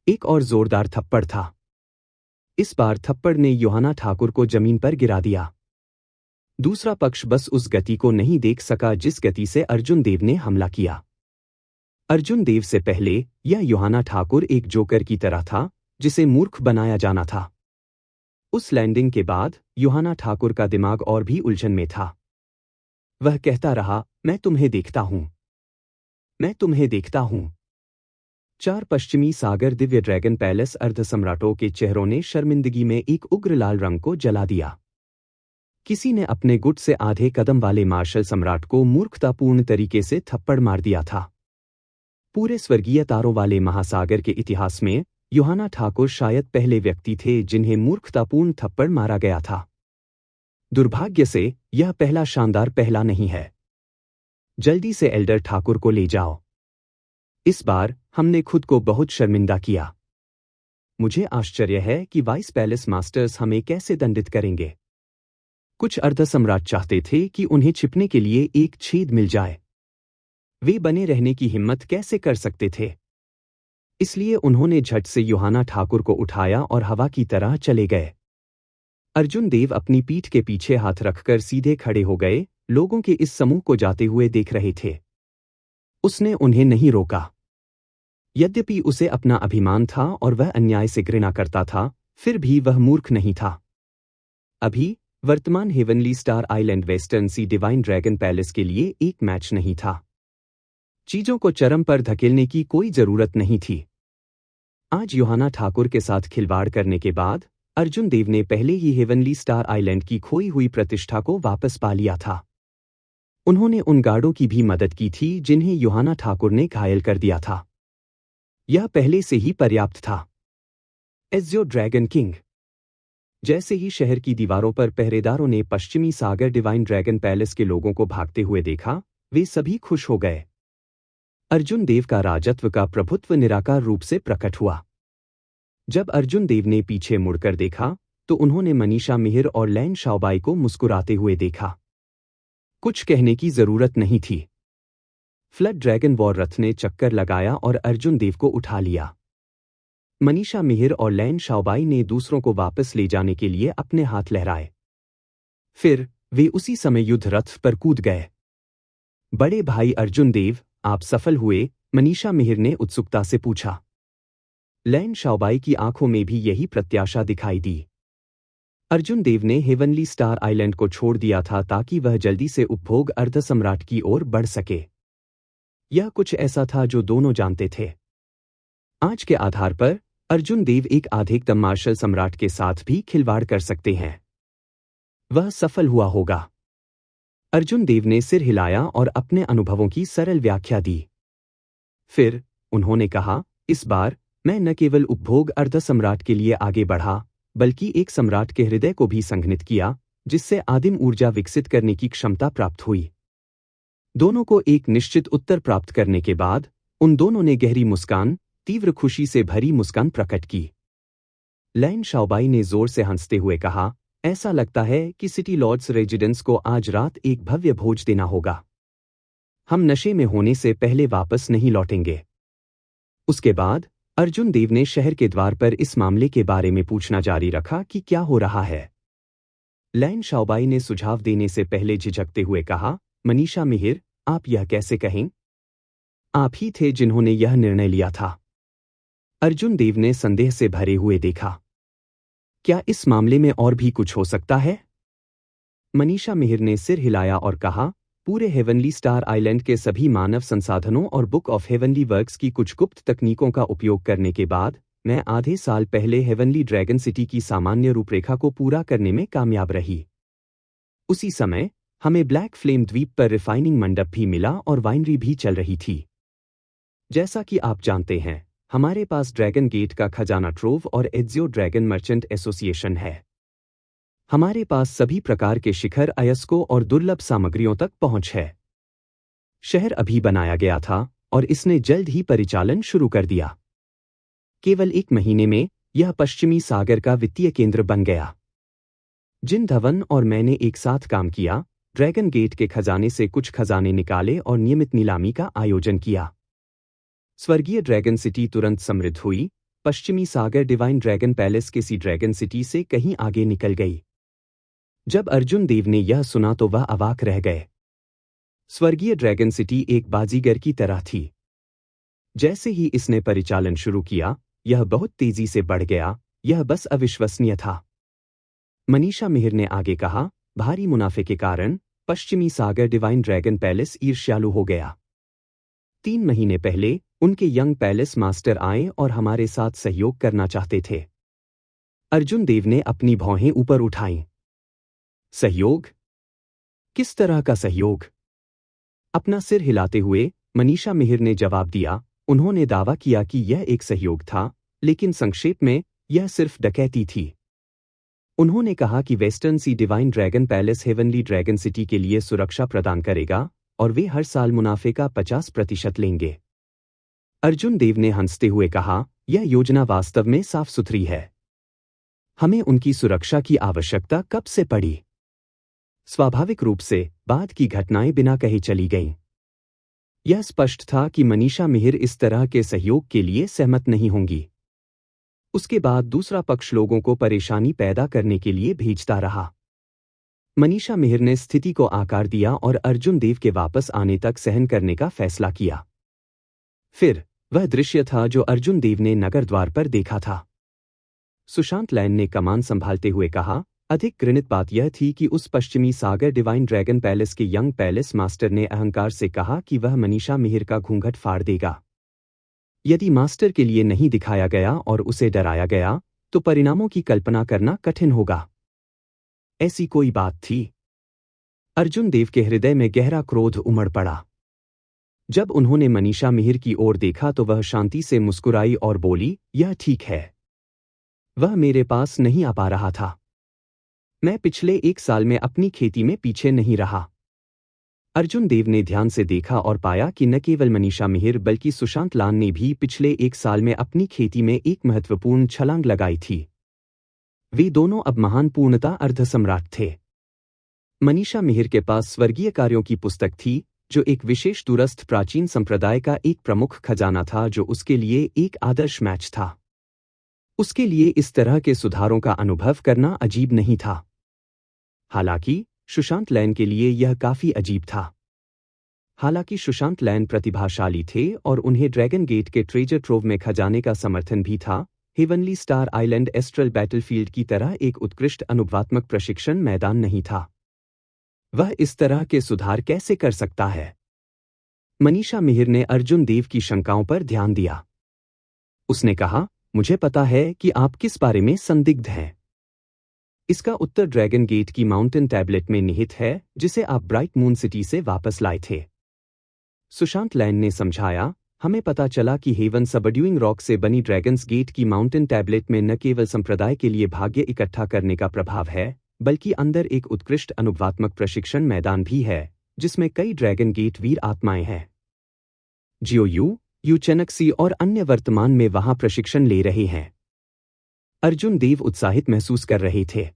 एक और जोरदार थप्पड़ था। इस बार थप्पड़ ने योहाना ठाकुर को जमीन पर गिरा दिया। दूसरा पक्ष बस उस गति को नहीं देख सका जिस गति से अर्जुन देव ने हमला किया। अर्जुन देव से पहले यह योहाना ठाकुर एक जोकर की तरह था जिसे मूर्ख बनाया जाना था। उस लैंडिंग के बाद योहाना ठाकुर का दिमाग और भी उलझन में था। वह कहता रहा, मैं तुम्हें देखता हूं, मैं तुम्हें देखता हूं। 4 पश्चिमी सागर दिव्य ड्रैगन पैलेस अर्धसम्राटों के चेहरों ने शर्मिंदगी में एक उग्र लाल रंग को जला दिया। किसी ने अपने गुट से आधे कदम वाले मार्शल सम्राट को मूर्खतापूर्ण तरीके से थप्पड़ मार दिया था। पूरे स्वर्गीय तारों वाले महासागर के इतिहास में योहाना ठाकुर शायद पहले व्यक्ति थे जिन्हें मूर्खतापूर्ण थप्पड़ मारा गया था। दुर्भाग्य से यह पहला शानदार पहला नहीं है। जल्दी से एल्डर ठाकुर को ले जाओ। इस बार हमने खुद को बहुत शर्मिंदा किया। मुझे आश्चर्य है कि वाइस पैलेस मास्टर्स हमें कैसे दंडित करेंगे। कुछ अर्धसम्राट चाहते थे कि उन्हें छिपने के लिए एक छेद मिल जाए। वे बने रहने की हिम्मत कैसे कर सकते थे? इसलिए उन्होंने झट से योहाना ठाकुर को उठाया और हवा की तरह चले गए। अर्जुन देव अपनी पीठ के पीछे हाथ रखकर सीधे खड़े हो गए, लोगों के इस समूह को जाते हुए देख रहे थे। उसने उन्हें नहीं रोका। यद्यपि उसे अपना अभिमान था और वह अन्याय से घृणा करता था, फिर भी वह मूर्ख नहीं था। अभी वर्तमान heavenly star island western sea divine dragon palace के लिए एक मैच नहीं था। चीजों को चरम पर धकेलने की कोई जरूरत नहीं थी। आज योहाना ठाकुर के साथ खिलवाड़ करने के बाद अर्जुन देव ने पहले ही हेवनली स्टार आइलैंड की खोई हुई प्रतिष्ठा को वापस पा लिया था। उन्होंने उन गार्डों की भी मदद की थी जिन्हें योहाना ठाकुर ने घायल कर दिया था। यह पहले से ही पर्याप्त था। एज़्यो ड्रैगन किंग। जैसे ही शहर की दीवारों पर पहरेदारों ने पश्चिमी सागर डिवाइन ड्रैगन पैलेस के लोगों को भागते हुए देखा, वे सभी खुश हो गए। अर्जुन देव का राजत्व का प्रभुत्व निराकार रूप से प्रकट हुआ। जब अर्जुन देव ने पीछे मुड़कर देखा तो उन्होंने मनीषा मिहिर और लैन शाओबाई को मुस्कुराते हुए देखा। कुछ कहने की जरूरत नहीं थी। फ्लड ड्रैगन वॉर रथ ने चक्कर लगाया और अर्जुन देव को उठा लिया। मनीषा मिहिर और लैन शाओबाई ने दूसरों को वापस ले जाने के लिए अपने हाथ लहराए। फिर वे उसी समय युद्ध रथ पर कूद गए। बड़े भाई अर्जुन देव, आप सफल हुए? मनीषा मिहिर ने उत्सुकता से पूछा। लैन शाओबाई की आंखों में भी यही प्रत्याशा दिखाई दी। अर्जुन देव ने हेवनली स्टार आइलैंड को छोड़ दिया था ताकि वह जल्दी से उपभोग अर्धसम्राट की ओर बढ़ सके। यह कुछ ऐसा था जो दोनों जानते थे। आज के आधार पर अर्जुन देव एक आधेकदम मार्शल सम्राट के साथ भी खिलवाड़ कर सकते हैं। वह सफल हुआ होगा। अर्जुन देव ने सिर हिलाया और अपने अनुभवों की सरल व्याख्या दी। फिर उन्होंने कहा, इस बार मैं न केवल उपभोग अर्धसम्राट के लिए आगे बढ़ा, बल्कि एक सम्राट के हृदय को भी संघनित किया, जिससे आदिम ऊर्जा विकसित करने की क्षमता प्राप्त हुई। दोनों को एक निश्चित उत्तर प्राप्त करने के बाद उन दोनों ने गहरी मुस्कान, तीव्र खुशी से भरी मुस्कान प्रकट की। लैन शाओबाई ने जोर से हंसते हुए कहा, ऐसा लगता है कि सिटी लॉर्ड्स रेजिडेंस को आज रात एक भव्य भोज देना होगा। हम नशे में होने से पहले वापस नहीं लौटेंगे। उसके बाद अर्जुन देव ने शहर के द्वार पर इस मामले के बारे में पूछना जारी रखा कि क्या हो रहा है। लैन शाओबाई ने सुझाव देने से पहले झिझकते हुए कहा, मनीषा मिहिर, आप यह कैसे कहें? आप ही थे जिन्होंने यह निर्णय लिया था। अर्जुन देव ने संदेह से भरे हुए देखा। क्या इस मामले में और भी कुछ हो सकता है? मनीषा मिहिर ने सिर हिलाया और कहा, पूरे हेवनली स्टार आइलैंड के सभी मानव संसाधनों और बुक ऑफ हेवनली वर्क्स की कुछ गुप्त तकनीकों का उपयोग करने के बाद मैं आधे साल पहले हेवनली ड्रैगन सिटी की सामान्य रूपरेखा को पूरा करने में कामयाब रही। उसी समय हमें ब्लैक फ्लेम द्वीप पर रिफाइनिंग मंडप भी मिला और वाइनरी भी चल रही थी। जैसा कि आप जानते हैं, हमारे पास ड्रैगन गेट का खजाना ट्रोव और एज़्यो ड्रैगन मर्चेंट एसोसिएशन है। हमारे पास सभी प्रकार के शिखर अयस्कों और दुर्लभ सामग्रियों तक पहुंच है। शहर अभी बनाया गया था और इसने जल्द ही परिचालन शुरू कर दिया। केवल 1 महीने में यह पश्चिमी सागर का वित्तीय केंद्र बन गया। जिन धवन और मैंने एक साथ काम किया, ड्रैगन गेट के खजाने से कुछ खजाने निकाले और नियमित नीलामी का आयोजन किया। स्वर्गीय ड्रैगन सिटी तुरंत समृद्ध हुई, पश्चिमी सागर डिवाइन ड्रैगन पैलेस के सी ड्रैगन सिटी से कहीं आगे निकल गई। जब अर्जुन देव ने यह सुना तो वह अवाक रह गए। स्वर्गीय ड्रैगन सिटी एक बाजीगर की तरह थी। जैसे ही इसने परिचालन शुरू किया, यह बहुत तेजी से बढ़ गया। यह बस अविश्वसनीय था। मनीषा मिहिर ने आगे कहा, भारी मुनाफे के कारण पश्चिमी सागर डिवाइन ड्रैगन पैलेस ईर्ष्यालु हो गया। 3 महीने पहले उनके यंग पैलेस मास्टर आए और हमारे साथ सहयोग करना चाहते थे। अर्जुन देव ने अपनी भौहें ऊपर उठाईं। सहयोग? किस तरह का सहयोग? अपना सिर हिलाते हुए मनीषा मिहिर ने जवाब दिया। उन्होंने दावा किया कि यह एक सहयोग था, लेकिन संक्षेप में यह सिर्फ डकैती थी। उन्होंने कहा कि western sea divine dragon palace heavenly dragon city के लिए सुरक्षा प्रदान करेगा और वे हर साल मुनाफे का 50% लेंगे। अर्जुन देव ने हंसते हुए कहा, यह योजना वास्तव में साफ सुथरी है। हमें उनकी सुरक्षा की आवश्यकता कब से पड़ी? स्वाभाविक रूप से बाद की घटनाएं बिना कहे चली गईं। यह स्पष्ट था कि मनीषा मिहिर इस तरह के सहयोग के लिए सहमत नहीं होंगी। उसके बाद दूसरा पक्ष लोगों को परेशानी पैदा करने के लिए भेजता रहा। मनीषा मिहिर ने स्थिति को आकार दिया और अर्जुन देव के वापस आने तक सहन करने का फैसला किया। फिर वह दृश्य था जो अर्जुन देव ने नगर द्वार पर देखा था। सुशांत लैन ने कमान संभालते हुए कहा, अधिक घृणित बात यह थी कि उस पश्चिमी सागर डिवाइन ड्रैगन पैलेस के यंग पैलेस मास्टर ने अहंकार से कहा कि वह मनीषा मिहिर का घूंघट फाड़ देगा। यदि मास्टर के लिए नहीं दिखाया गया और उसे डराया गया, तो परिणामों की कल्पना करना कठिन होगा। ऐसी कोई बात थी? अर्जुन देव के हृदय में गहरा क्रोध उमड़ पड़ा। जब उन्होंने मनीषा मिहिर की ओर देखा तो वह शांति से मुस्कुराई और बोली, यह ठीक है। वह मेरे पास नहीं आ पा रहा था। मैं पिछले 1 साल में अपनी खेती में पीछे नहीं रहा। अर्जुन देव ने ध्यान से देखा और पाया कि न केवल मनीषा मिहिर बल्कि सुशांत लान ने भी पिछले 1 साल में अपनी खेती में एक महत्वपूर्ण छलांग लगाई थी। वे दोनों अब महान पूर्णता अर्धसम्राट थे। मनीषा मिहिर के पास स्वर्गीय कार्यों की पुस्तक थी, जो एक विशेष दूरस्थ प्राचीन संप्रदाय का एक प्रमुख खजाना था जो उसके लिए एक आदर्श मैच था। उसके लिए इस तरह के सुधारों का अनुभव करना अजीब नहीं था। हालांकि सुशांत लैन के लिए यह काफी अजीब था। हालांकि सुशांत लैन प्रतिभाशाली थे और उन्हें ड्रैगन गेट के ट्रेजर ट्रोव में खजाने का समर्थन भी था, heavenly star island astral battlefield की तरह एक उत्कृष्ट अनुभवात्मक प्रशिक्षण मैदान नहीं था। वह इस तरह के सुधार कैसे कर सकता है? मनीषा मिहिर ने अर्जुन देव की शंकाओं पर ध्यान दिया। उसने कहा, मुझे पता है कि आप किस बारे में संदिग्ध हैं। इसका उत्तर ड्रैगन गेट की माउंटेन टैबलेट में निहित है, जिसे आप ब्राइट मून सिटी से वापस लाए थे। सुशांत लैन ने समझाया, हमें पता चला कि हेवन सबड्यूइंग रॉक से बनी ड्रैगन्स गेट की माउंटेन टैबलेट में न केवल संप्रदाय के लिए भाग्य इकट्ठा करने का प्रभाव है, बल्कि अंदर एक उत्कृष्ट अनुभवात्मक प्रशिक्षण मैदान भी है, जिसमें कई ड्रैगन गेट वीर आत्माएं हैं। जियो यू चेनक्सी और अन्य वर्तमान में वहां प्रशिक्षण ले रहे हैं। अर्जुन देव उत्साहित महसूस कर रहे थे।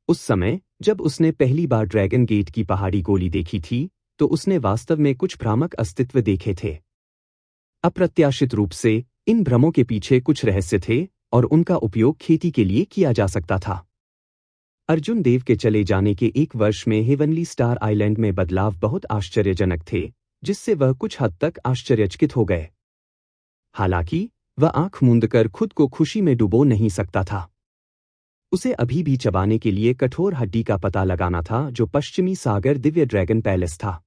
उस समय जब उसने पहली बार ड्रैगन गेट की पहाड़ी गोली देखी थी, तो उसने वास्तव में कुछ भ्रामक अस्तित्व देखे थे। अप्रत्याशित रूप से इन भ्रमों के पीछे कुछ रहस्य थे और उनका उपयोग खेती के लिए किया जा सकता था। अर्जुन देव के चले जाने के 1 वर्ष में हेवनली स्टार आइलैंड में बदलाव बहुत आश्चर्यजनक थे, जिससे वह कुछ हद तक आश्चर्यचकित हो गए। हालांकि वह आंख मूंदकर खुद को खुशी में डुबो नहीं सकता था। उसे अभी भी चबाने के लिए कठोर हड्डी का पता लगाना था जो पश्चिमी सागर दिव्य ड्रैगन पैलेस था।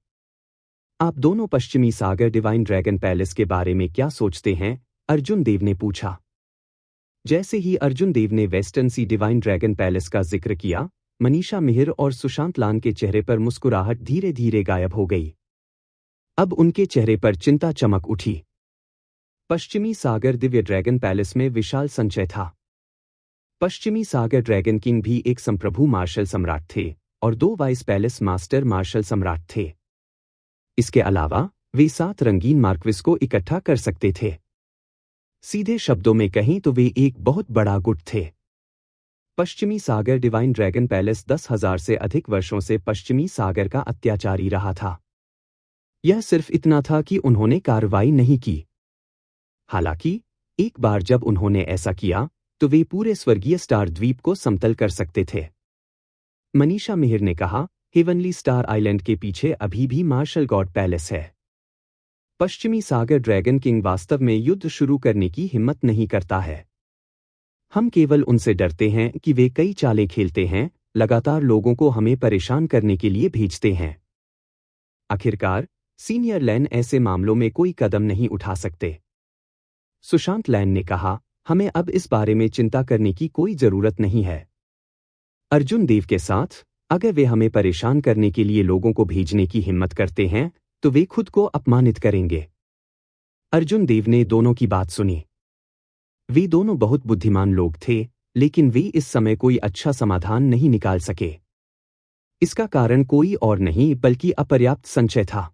आप दोनों पश्चिमी सागर डिवाइन ड्रैगन पैलेस के बारे में क्या सोचते हैं? अर्जुन देव ने पूछा। जैसे ही अर्जुन देव ने western sea divine dragon palace का जिक्र किया, मनीषा मिहिर और सुशांत लान के चेहरे पर मुस्कुराहट धीरे धीरे गायब हो गई। अब उनके चेहरे पर चिंता चमक उठी। पश्चिमी सागर दिव्य ड्रैगन पैलेस में विशाल संचय था। पश्चिमी सागर ड्रैगन किंग भी एक संप्रभु मार्शल सम्राट थे और 2 वाइस पैलेस मास्टर मार्शल सम्राट थे। इसके अलावा वे 7 रंगीन मार्क्विस को इकट्ठा कर सकते थे। सीधे शब्दों में कहें तो वे एक बहुत बड़ा गुट थे। पश्चिमी सागर डिवाइन ड्रैगन पैलेस 10,000 से अधिक वर्षों से पश्चिमी सागर का अत्याचारी रहा था। यह सिर्फ इतना था कि उन्होंने कार्रवाई नहीं की। हालांकि एक बार जब उन्होंने ऐसा किया तो वे पूरे स्वर्गीय स्टार द्वीप को समतल कर सकते थे। मनीषा मिहिर ने कहा, हेवनली स्टार आइलैंड के पीछे अभी भी मार्शल गॉड पैलेस है। पश्चिमी सागर ड्रैगन किंग वास्तव में युद्ध शुरू करने की हिम्मत नहीं करता है। हम केवल उनसे डरते हैं कि वे कई चालें खेलते हैं, लगातार लोगों को हमें परेशान करने के लिए भेजते हैं। आखिरकार सीनियर लैन ऐसे मामलों में कोई कदम नहीं उठा सकते। सुशांत लैन ने कहा, हमें अब इस बारे में चिंता करने की कोई जरूरत नहीं है। अर्जुन देव के साथ अगर वे हमें परेशान करने के लिए लोगों को भेजने की हिम्मत करते हैं तो वे खुद को अपमानित करेंगे। अर्जुन देव ने दोनों की बात सुनी। वे दोनों बहुत बुद्धिमान लोग थे, लेकिन वे इस समय कोई अच्छा समाधान नहीं निकाल सके। इसका कारण कोई और नहीं बल्कि अपर्याप्त संचय था।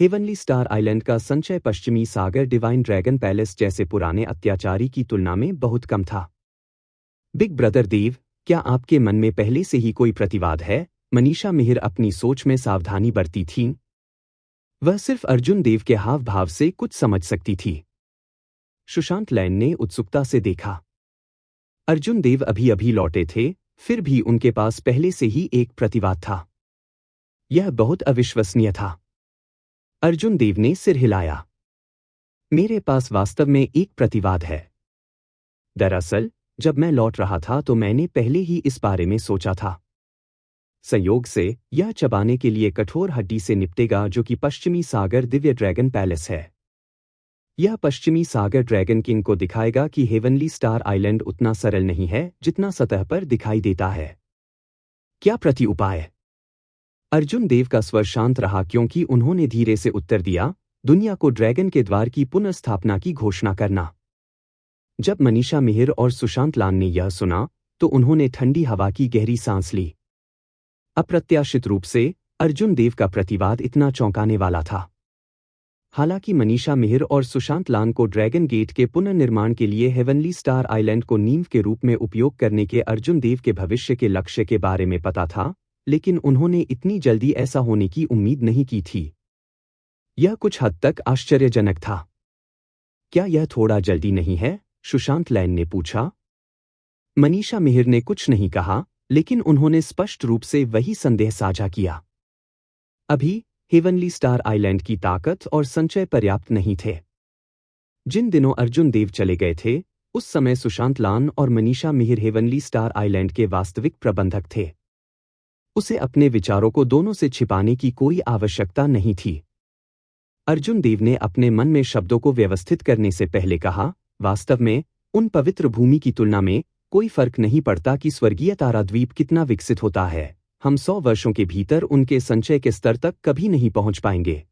हेवनली स्टार आइलैंड का संचय पश्चिमी सागर डिवाइन ड्रैगन पैलेस जैसे पुराने अत्याचारी की तुलना में बहुत कम था। बिग ब्रदर देव, क्या आपके मन में पहले से ही कोई प्रतिवाद है? मनीषा मिहिर अपनी सोच में सावधानी बरती थीं। वह सिर्फ अर्जुन देव के हाव भाव से कुछ समझ सकती थी। सुशांत लैन ने उत्सुकता से देखा। अर्जुन देव अभी अभी लौटे थे, फिर भी उनके पास पहले से ही एक प्रतिवाद था। यह बहुत अविश्वसनीय था। अर्जुन देव ने सिर हिलाया। मेरे पास वास्तव में एक प्रतिवाद है। दरअसल जब मैं लौट रहा था तो मैंने पहले ही इस बारे में सोचा था। संयोग से यह चबाने के लिए कठोर हड्डी से निपटेगा जो कि पश्चिमी सागर दिव्य ड्रैगन पैलेस है। यह पश्चिमी सागर ड्रैगन किंग को दिखाएगा कि हेवनली स्टार आइलैंड उतना सरल नहीं है जितना सतह पर दिखाई देता है। क्या प्रति उपाय? अर्जुन देव का स्वर शांत रहा क्योंकि उन्होंने धीरे से उत्तर दिया, दुनिया को ड्रैगन के द्वार की पुनर्स्थापना की घोषणा करना। जब मनीषा मिहिर और सुशांत लान ने यह सुना तो उन्होंने ठंडी हवा की गहरी सांस ली। अप्रत्याशित रूप से अर्जुन देव का प्रतिवाद इतना चौंकाने वाला था। हालांकि मनीषा मिहिर और सुशांत लान को ड्रैगन गेट के पुनर्निर्माण के लिए हेवनली स्टार आइलैंड को नींव के रूप में उपयोग करने के अर्जुन देव के भविष्य के लक्ष्य के बारे में पता था, लेकिन उन्होंने इतनी जल्दी ऐसा होने की उम्मीद नहीं की थी। यह कुछ हद तक आश्चर्यजनक था। क्या यह थोड़ा जल्दी नहीं है? सुशांत लैन ने पूछा। मनीषा मिहिर ने कुछ नहीं कहा, लेकिन उन्होंने स्पष्ट रूप से वही संदेह साझा किया। अभी हेवनली स्टार आइलैंड की ताकत और संचय पर्याप्त नहीं थे। जिन दिनों अर्जुन देव चले गए थे, उस समय सुशांत लान और Manisha Mihir heavenly star island के वास्तविक प्रबंधक थे। उसे अपने विचारों को दोनों से छिपाने की कोई आवश्यकता नहीं थी। अर्जुन देव ने अपने मन में शब्दों को व्यवस्थित करने से पहले कहा, वास्तव में उन पवित्र भूमि की तुलना में कोई फर्क नहीं पड़ता कि स्वर्गीय ताराद्वीप कितना विकसित होता है। हम 100 वर्षों के भीतर उनके संचय के स्तर तक कभी नहीं पहुंच पाएंगे।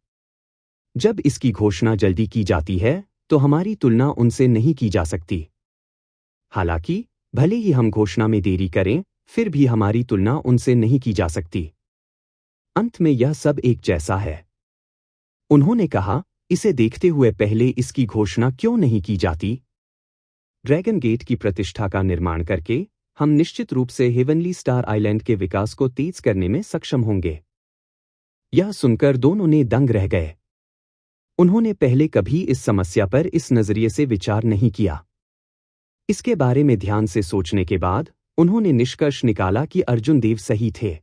जब इसकी घोषणा जल्दी की जाती है तो हमारी तुलना उनसे नहीं की जा सकती। हालांकि भले ही हम घोषणा में देरी करें, फिर भी हमारी तुलना उनसे नहीं की जा सकती। अंत में यह सब एक जैसा है। उन्होंने कहा, इसे देखते हुए पहले इसकी घोषणा क्यों नहीं की जाती? ड्रैगन गेट की प्रतिष्ठा का निर्माण करके हम निश्चित रूप से हेवनली स्टार आइलैंड के विकास को तेज करने में सक्षम होंगे। यह सुनकर दोनों ने दंग रह गए। उन्होंने पहले कभी इस समस्या पर इस नजरिए से विचार नहीं किया। इसके बारे में ध्यान से सोचने के बाद उन्होंने निष्कर्ष निकाला कि अर्जुन देव सही थे।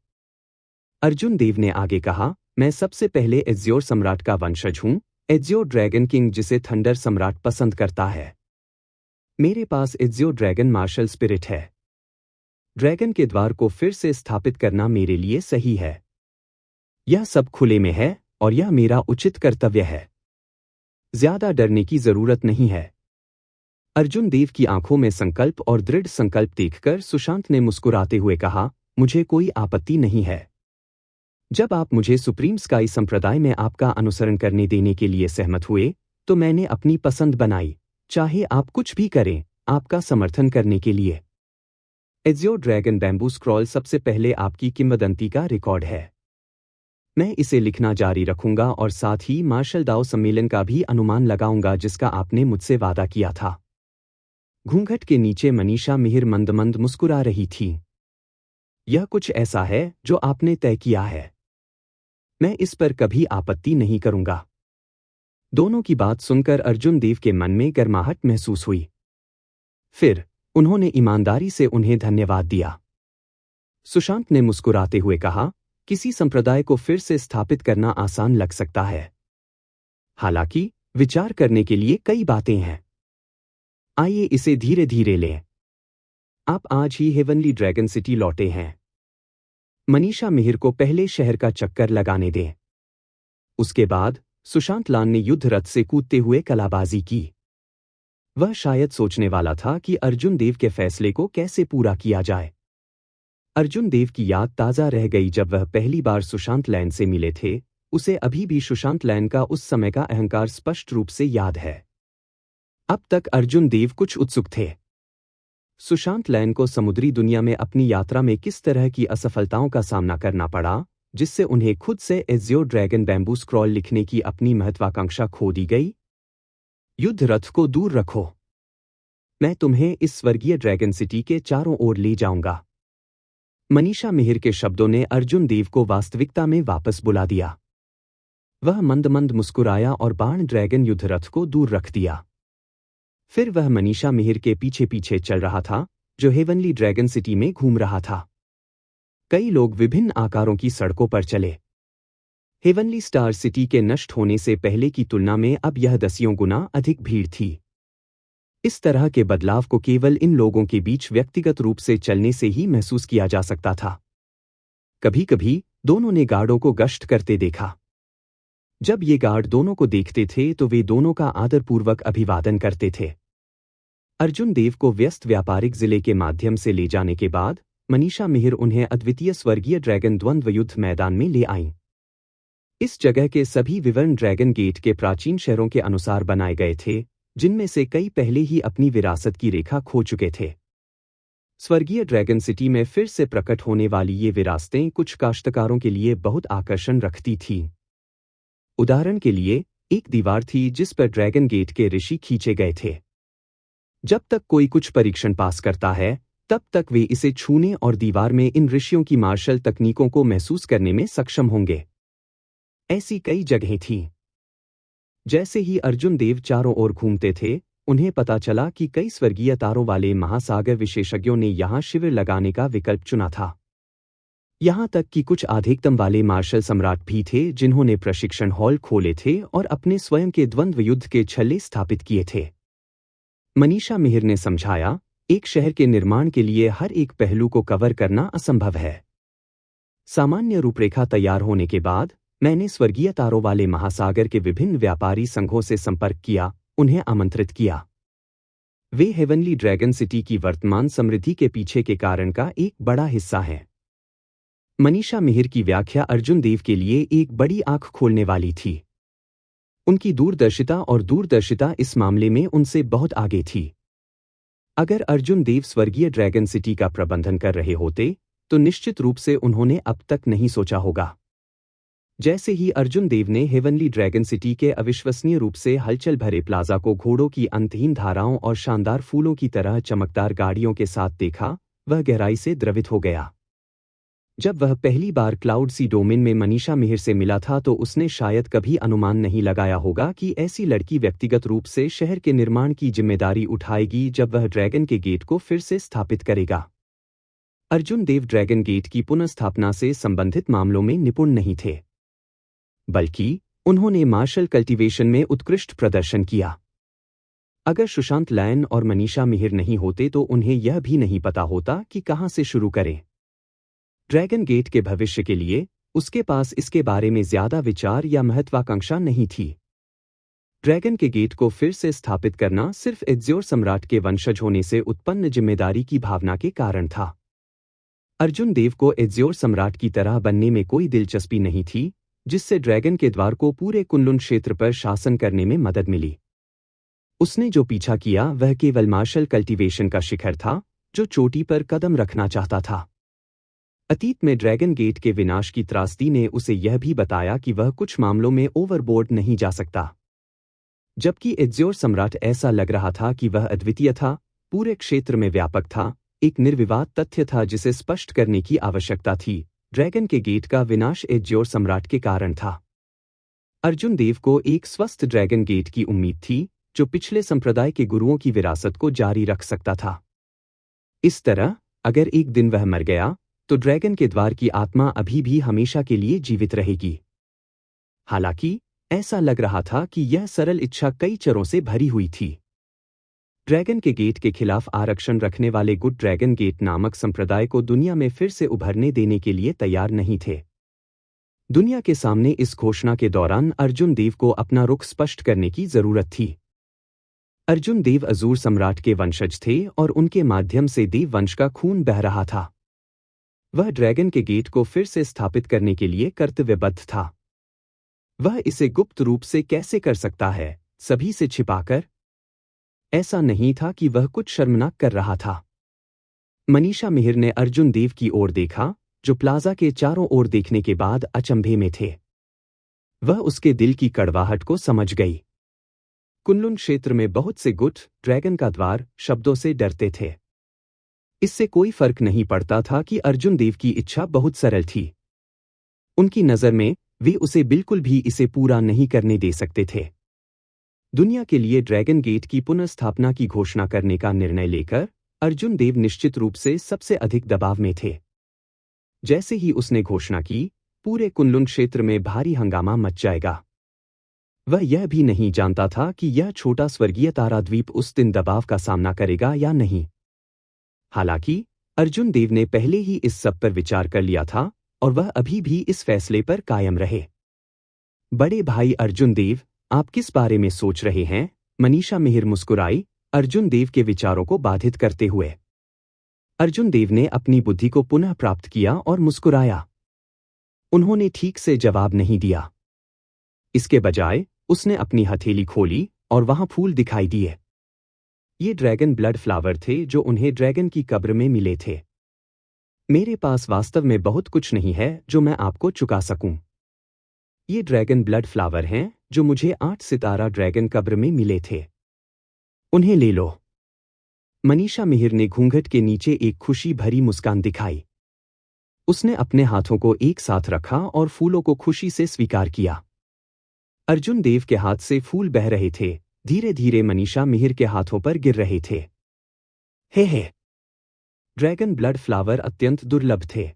अर्जुन देव ने आगे कहा, मैं सबसे पहले एज्योर सम्राट का वंशज हूं, एज्योर ड्रैगन किंग जिसे थंडर सम्राट पसंद करता है। मेरे पास एज्योर ड्रैगन मार्शल स्पिरिट है। ड्रैगन के द्वार को फिर से स्थापित करना मेरे लिए सही है। यह सब खुले में है और यह मेरा उचित कर्तव्य है। ज्यादा डरने की जरूरत नहीं है। अर्जुन देव की आंखों में संकल्प और दृढ़ संकल्प देखकर सुशांत ने मुस्कुराते हुए कहा, मुझे कोई आपत्ति नहीं है। जब आप मुझे सुप्रीम स्काई संप्रदाय में आपका अनुसरण करने देने के लिए सहमत हुए तो मैंने अपनी पसंद बनाई। चाहे आप कुछ भी करें, आपका समर्थन करने के लिए। एज्योर ड्रैगन बैम्बू स्क्रॉल सबसे पहले आपकी किंवदंती का रिकॉर्ड है। मैं इसे लिखना जारी रखूंगा और साथ ही मार्शल दाओ सम्मेलन का भी अनुमान लगाऊंगा जिसका आपने मुझसे वादा किया था। घूंघट के नीचे मनीषा मिहिर मंद मंद मुस्कुरा रही थी। यह कुछ ऐसा है जो आपने तय किया है। मैं इस पर कभी आपत्ति नहीं करूंगा। दोनों की बात सुनकर अर्जुन देव के मन में गर्माहट महसूस हुई। फिर उन्होंने ईमानदारी से उन्हें धन्यवाद दिया। सुशांत ने मुस्कुराते हुए कहा, किसी संप्रदाय को फिर से स्थापित करना आसान लग सकता है, हालांकि विचार करने के लिए कई बातें हैं। आइए इसे धीरे धीरे लें। आप आज ही हेवनली ड्रैगन सिटी लौटे हैं। मनीषा मिहिर को पहले शहर का चक्कर लगाने दें। उसके बाद सुशांत लाल ने युद्ध रथ से कूदते हुए कलाबाजी की। वह शायद सोचने वाला था कि अर्जुन देव के फैसले को कैसे पूरा किया जाए। अर्जुन देव की याद ताज़ा रह गई जब वह पहली बार सुशांत लैन से मिले थे। उसे अभी भी सुशांत लैन का उस समय का अहंकार स्पष्ट रूप से याद है। अब तक अर्जुन देव कुछ उत्सुक थे। सुशांत लैन को समुद्री दुनिया में अपनी यात्रा में किस तरह की असफलताओं का सामना करना पड़ा, जिससे उन्हें खुद से एज़्योर ड्रैगन बैम्बू स्क्रॉल लिखने की अपनी महत्वाकांक्षा खो दी गई। युद्ध रथ को दूर रखो, मैं तुम्हें इस स्वर्गीय ड्रैगन सिटी के चारों ओर ले जाऊंगा। मनीषा मिहिर के शब्दों ने अर्जुन देव को वास्तविकता में वापस बुला दिया। वह मंद मंद मुस्कुराया और बाण ड्रैगन युद्ध रथ को दूर रख दिया। फिर वह मनीषा मिहिर के पीछे पीछे चल रहा था, जो हेवनली ड्रैगन सिटी में घूम रहा था। कई लोग विभिन्न आकारों की सड़कों पर चले। हेवनली स्टार सिटी के नष्ट होने से पहले की तुलना में अब यह 10 गुना अधिक भीड़ थी। इस तरह के बदलाव को केवल इन लोगों के बीच व्यक्तिगत रूप से चलने से ही महसूस किया जा सकता था। कभी कभी दोनों ने गार्डों को गश्त करते देखा। जब ये गार्ड दोनों को देखते थे तो वे दोनों का आदरपूर्वक अभिवादन करते थे। अर्जुन देव को व्यस्त व्यापारिक जिले के माध्यम से ले जाने के बाद मनीषा मिहिर उन्हें अद्वितीय स्वर्गीय ड्रैगन द्वंद्व युद्ध मैदान में ले आईं। इस जगह के सभी विवरण ड्रैगन गेट के प्राचीन शहरों के अनुसार बनाए गए थे, जिनमें से कई पहले ही अपनी विरासत की रेखा खो चुके थे। स्वर्गीय ड्रैगन सिटी में फिर से प्रकट होने वाली ये विरासतें कुछ काश्तकारों के लिए बहुत आकर्षण रखती थीं। उदाहरण के लिए, एक दीवार थी जिस पर ड्रैगन गेट के ऋषि खींचे गए थे। जब तक कोई कुछ परीक्षण पास करता है, तब तक वे इसे छूने और दीवार में इन ऋषियों की मार्शल तकनीकों को महसूस करने में सक्षम होंगे। ऐसी कई जगहें थीं। जैसे ही अर्जुन देव चारों ओर घूमते थे, उन्हें पता चला कि कई स्वर्गीय तारों वाले महासागर विशेषज्ञों ने यहां शिविर लगाने का विकल्प चुना था। यहां तक कि कुछ अधिकतम वाले मार्शल सम्राट भी थे जिन्होंने प्रशिक्षण हॉल खोले थे और अपने स्वयं के द्वंद्व युद्ध के छल्ले स्थापित किए थे। मनीषा मिहिर ने समझाया, एक शहर के निर्माण के लिए हर एक पहलू को कवर करना असंभव है। सामान्य रूपरेखा तैयार होने के बाद मैंने स्वर्गीय तारों वाले महासागर के विभिन्न व्यापारी संघों से संपर्क किया, उन्हें आमंत्रित किया। वे हेवनली ड्रैगन सिटी की वर्तमान समृद्धि के पीछे के कारण का एक बड़ा हिस्सा हैं। मनीषा मिहिर की व्याख्या अर्जुन देव के लिए एक बड़ी आंख खोलने वाली थी। उनकी दूरदर्शिता इस मामले में उनसे बहुत आगे थी। अगर अर्जुन देव स्वर्गीय ड्रैगन सिटी का प्रबंधन कर रहे होते, तो निश्चित रूप से उन्होंने अब तक नहीं सोचा होगा। जैसे ही अर्जुन देव ने हेवनली ड्रैगन सिटी के अविश्वसनीय रूप से हलचल भरे प्लाजा को घोड़ों की अंतहीन धाराओं और शानदार फूलों की तरह चमकदार गाड़ियों के साथ देखा, वह गहराई से द्रवित हो गया। जब वह पहली बार क्लाउड सी डोमेन में मनीषा मिहिर से मिला था तो उसने शायद कभी अनुमान नहीं लगाया होगा कि ऐसी लड़की व्यक्तिगत रूप से शहर के निर्माण की जिम्मेदारी उठाएगी जब वह ड्रैगन के गेट को फिर से स्थापित करेगा। अर्जुन देव ड्रैगन गेट की पुनर्स्थापना से संबंधित मामलों में निपुण नहीं थे, बल्कि उन्होंने मार्शल कल्टीवेशन में उत्कृष्ट प्रदर्शन किया। अगर सुशांत लैन और मनीषा मिहिर नहीं होते तो उन्हें यह भी नहीं पता होता कि कहां से शुरू करें। ड्रैगन गेट के भविष्य के लिए उसके पास इसके बारे में ज्यादा विचार या महत्वाकांक्षा नहीं थी। ड्रैगन के गेट को फिर से स्थापित करना सिर्फ एज़्योर सम्राट के वंशज होने से उत्पन्न जिम्मेदारी की भावना के कारण था। अर्जुन देव को एज़्योर सम्राट की तरह बनने में कोई दिलचस्पी नहीं थी, जिससे ड्रैगन के द्वार को पूरे कुनलुन क्षेत्र पर शासन करने में मदद मिली। उसने जो पीछा किया वह केवल मार्शल कल्टीवेशन का शिखर था, जो चोटी पर कदम रखना चाहता था। अतीत में ड्रैगन गेट के विनाश की त्रासदी ने उसे यह भी बताया कि वह कुछ मामलों में ओवरबोर्ड नहीं जा सकता। जबकि एज़्योर सम्राट ऐसा लग रहा था कि वह अद्वितीय था, पूरे क्षेत्र में व्यापक था, एक निर्विवाद तथ्य था जिसे स्पष्ट करने की आवश्यकता थी। ड्रैगन के गेट का विनाश एज़्योर सम्राट के कारण था। अर्जुन देव को एक स्वस्थ ड्रैगन गेट की उम्मीद थी, जो पिछले संप्रदाय के गुरुओं की विरासत को जारी रख सकता था। इस तरह, अगर एक दिन वह मर गया, तो ड्रैगन के द्वार की आत्मा अभी भी हमेशा के लिए जीवित रहेगी। हालांकि, ऐसा लग रहा था कि यह सरल इच्छा कई चरों से भरी हुई थी। ड्रैगन के गेट के खिलाफ आरक्षण रखने वाले गुड ड्रैगन गेट नामक संप्रदाय को दुनिया में फिर से उभरने देने के लिए तैयार नहीं थे। दुनिया के सामने इस घोषणा के दौरान अर्जुन देव को अपना रुख स्पष्ट करने की जरूरत थी। अर्जुन देव अजूर सम्राट के वंशज थे और उनके माध्यम से देव वंश का खून बह रहा था। वह ड्रैगन के गेट को फिर से स्थापित करने के लिए कर्तव्यबद्ध था। वह इसे गुप्त रूप से कैसे कर सकता है, सभी से छिपाकर? ऐसा नहीं था कि वह कुछ शर्मनाक कर रहा था। मनीषा मिहिर ने अर्जुन देव की ओर देखा, जो प्लाजा के चारों ओर देखने के बाद अचंभे में थे। वह उसके दिल की कड़वाहट को समझ गई। कुनलुन क्षेत्र में बहुत से गुट ड्रैगन का द्वार शब्दों से डरते थे। इससे कोई फर्क नहीं पड़ता था कि अर्जुन देव की इच्छा बहुत सरल थी। उनकी नज़र में वे उसे बिल्कुल भी इसे पूरा नहीं करने दे सकते थे। दुनिया के लिए ड्रैगन गेट की पुनर्स्थापना की घोषणा करने का निर्णय लेकर अर्जुन देव निश्चित रूप से सबसे अधिक दबाव में थे। जैसे ही उसने घोषणा की, पूरे कुनलुन क्षेत्र में भारी हंगामा मच जाएगा। वह यह भी नहीं जानता था कि यह छोटा स्वर्गीय ताराद्वीप उस दिन दबाव का सामना करेगा या नहीं। हालांकि, अर्जुन देव ने पहले ही इस सब पर विचार कर लिया था और वह अभी भी इस फैसले पर कायम रहे। बड़े भाई अर्जुन देव, आप किस बारे में सोच रहे हैं? मनीषा मिहिर मुस्कुराई, अर्जुन देव के विचारों को बाधित करते हुए। अर्जुन देव ने अपनी बुद्धि को पुनः प्राप्त किया और मुस्कुराया। उन्होंने ठीक से जवाब नहीं दिया। इसके बजाय उसने अपनी हथेली खोली और वहां फूल दिखाई दिए। ये ड्रैगन ब्लड फ्लावर थे जो उन्हें ड्रैगन की कब्र में मिले थे। मेरे पास वास्तव में बहुत कुछ नहीं है जो मैं आपको चुका सकूं। ये ड्रैगन ब्लड फ्लावर हैं जो मुझे 8 सितारा ड्रैगन कब्र में मिले थे। उन्हें ले लो। मनीषा मिहिर ने घूंघट के नीचे एक खुशी भरी मुस्कान दिखाई। उसने अपने हाथों को एक साथ रखा और फूलों को खुशी से स्वीकार किया। अर्जुन देव के हाथ से फूल बह रहे थे, धीरे धीरे मनीषा मिहिर के हाथों पर गिर रहे थे। हे ड्रैगन ब्लड फ्लावर अत्यंत दुर्लभ थे।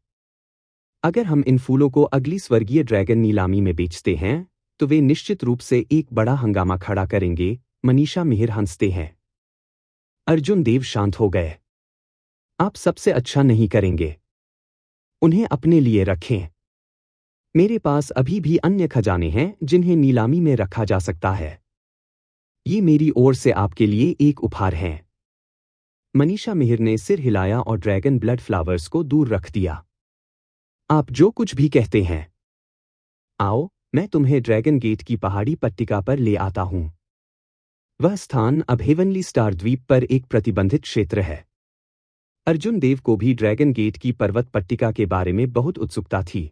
अगर हम इन फूलों को अगली स्वर्गीय ड्रैगन नीलामी में बेचते हैं, तो वे निश्चित रूप से एक बड़ा हंगामा खड़ा करेंगे। मनीषा मिहिर हंसते हैं। अर्जुन देव शांत हो गए। आप सबसे अच्छा नहीं करेंगे। उन्हें अपने लिए रखें। मेरे पास अभी भी अन्य खजाने हैं जिन्हें नीलामी में रखा जा सकता है। ये मेरी ओर से आपके लिए एक उपहार है। मनीषा मिहिर ने सिर हिलाया और ड्रैगन ब्लड फ्लावर्स को दूर रख दिया। आप जो कुछ भी कहते हैं। आओ, मैं तुम्हें ड्रैगन गेट की पहाड़ी पट्टिका पर ले आता हूं। वह स्थान अब हेवनली स्टार द्वीप पर एक प्रतिबंधित क्षेत्र है। अर्जुन देव को भी ड्रैगन गेट की पर्वत पट्टिका के बारे में बहुत उत्सुकता थी।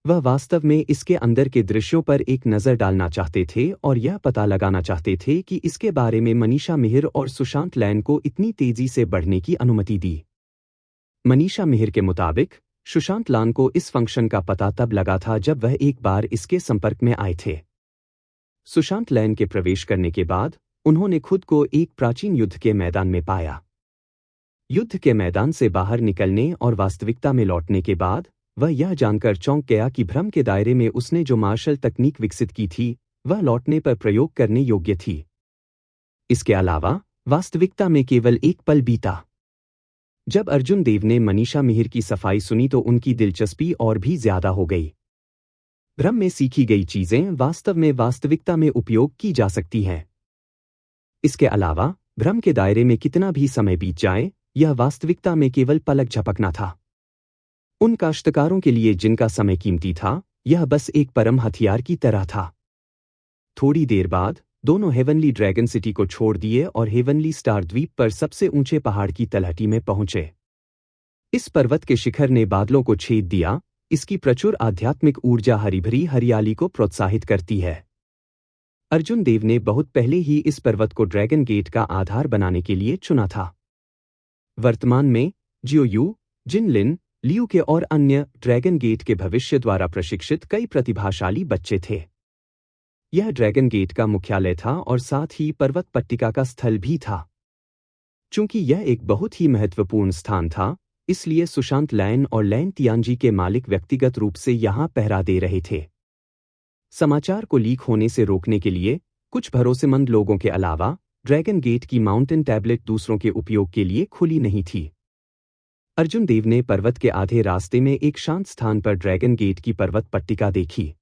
वह वास्तव में इसके अंदर के दृश्यों पर एक नज़र डालना चाहते थे और यह पता लगाना चाहते थे कि इसके बारे में मनीषा मिहिर और सुशांत लैन को इतनी तेजी से बढ़ने की अनुमति दी। मनीषा मिहिर के मुताबिक सुशांत लान को इस फंक्शन का पता तब लगा था जब वह एक बार इसके संपर्क में आए थे। सुशांत लैन के प्रवेश करने के बाद उन्होंने खुद को एक प्राचीन युद्ध के मैदान में पाया। युद्ध के मैदान से बाहर निकलने और वास्तविकता में लौटने के बाद वह यह जानकर चौंक गया कि भ्रम के दायरे में उसने जो मार्शल तकनीक विकसित की थी, वह लौटने पर प्रयोग करने योग्य थी। इसके अलावा वास्तविकता में केवल एक पल बीता। जब अर्जुन देव ने मनीषा मिहिर की सफाई सुनी तो उनकी दिलचस्पी और भी ज्यादा हो गई। भ्रम में सीखी गई चीजें वास्तव में वास्तविकता में उपयोग की जा सकती हैं। इसके अलावा भ्रम के दायरे में कितना भी समय बीत जाए, यह वास्तविकता में केवल पलक झपकना था। उन काश्तकारों के लिए जिनका समय कीमती था, यह बस एक परम हथियार की तरह था। थोड़ी देर बाद दोनों हेवनली ड्रैगन सिटी को छोड़ दिए और हेवनली स्टार द्वीप पर सबसे ऊंचे पहाड़ की तलहटी में पहुंचे। इस पर्वत के शिखर ने बादलों को छेद दिया। इसकी प्रचुर आध्यात्मिक ऊर्जा हरीभरी हरियाली को प्रोत्साहित करती है। अर्जुन देव ने बहुत पहले ही इस पर्वत को ड्रैगन गेट का आधार बनाने के लिए चुना था। वर्तमान में जियोयू, जिनलिन, लियू के और अन्य ड्रैगन गेट के भविष्य द्वारा प्रशिक्षित कई प्रतिभाशाली बच्चे थे। यह ड्रैगन गेट का मुख्यालय था और साथ ही पर्वत पट्टिका का स्थल भी था। चूंकि यह एक बहुत ही महत्वपूर्ण स्थान था, इसलिए सुशांत लैन और लैन तियांजी के मालिक व्यक्तिगत रूप से यहां पहरा दे रहे थे। समाचार को लीक होने से रोकने के लिए कुछ भरोसेमंद लोगों के अलावा ड्रैगन गेट की माउंटेन टैबलेट दूसरों के उपयोग के लिए खुली नहीं थी। अर्जुन देव ने पर्वत के आधे रास्ते में एक शांत स्थान पर ड्रैगन गेट की पर्वत पट्टिका देखी।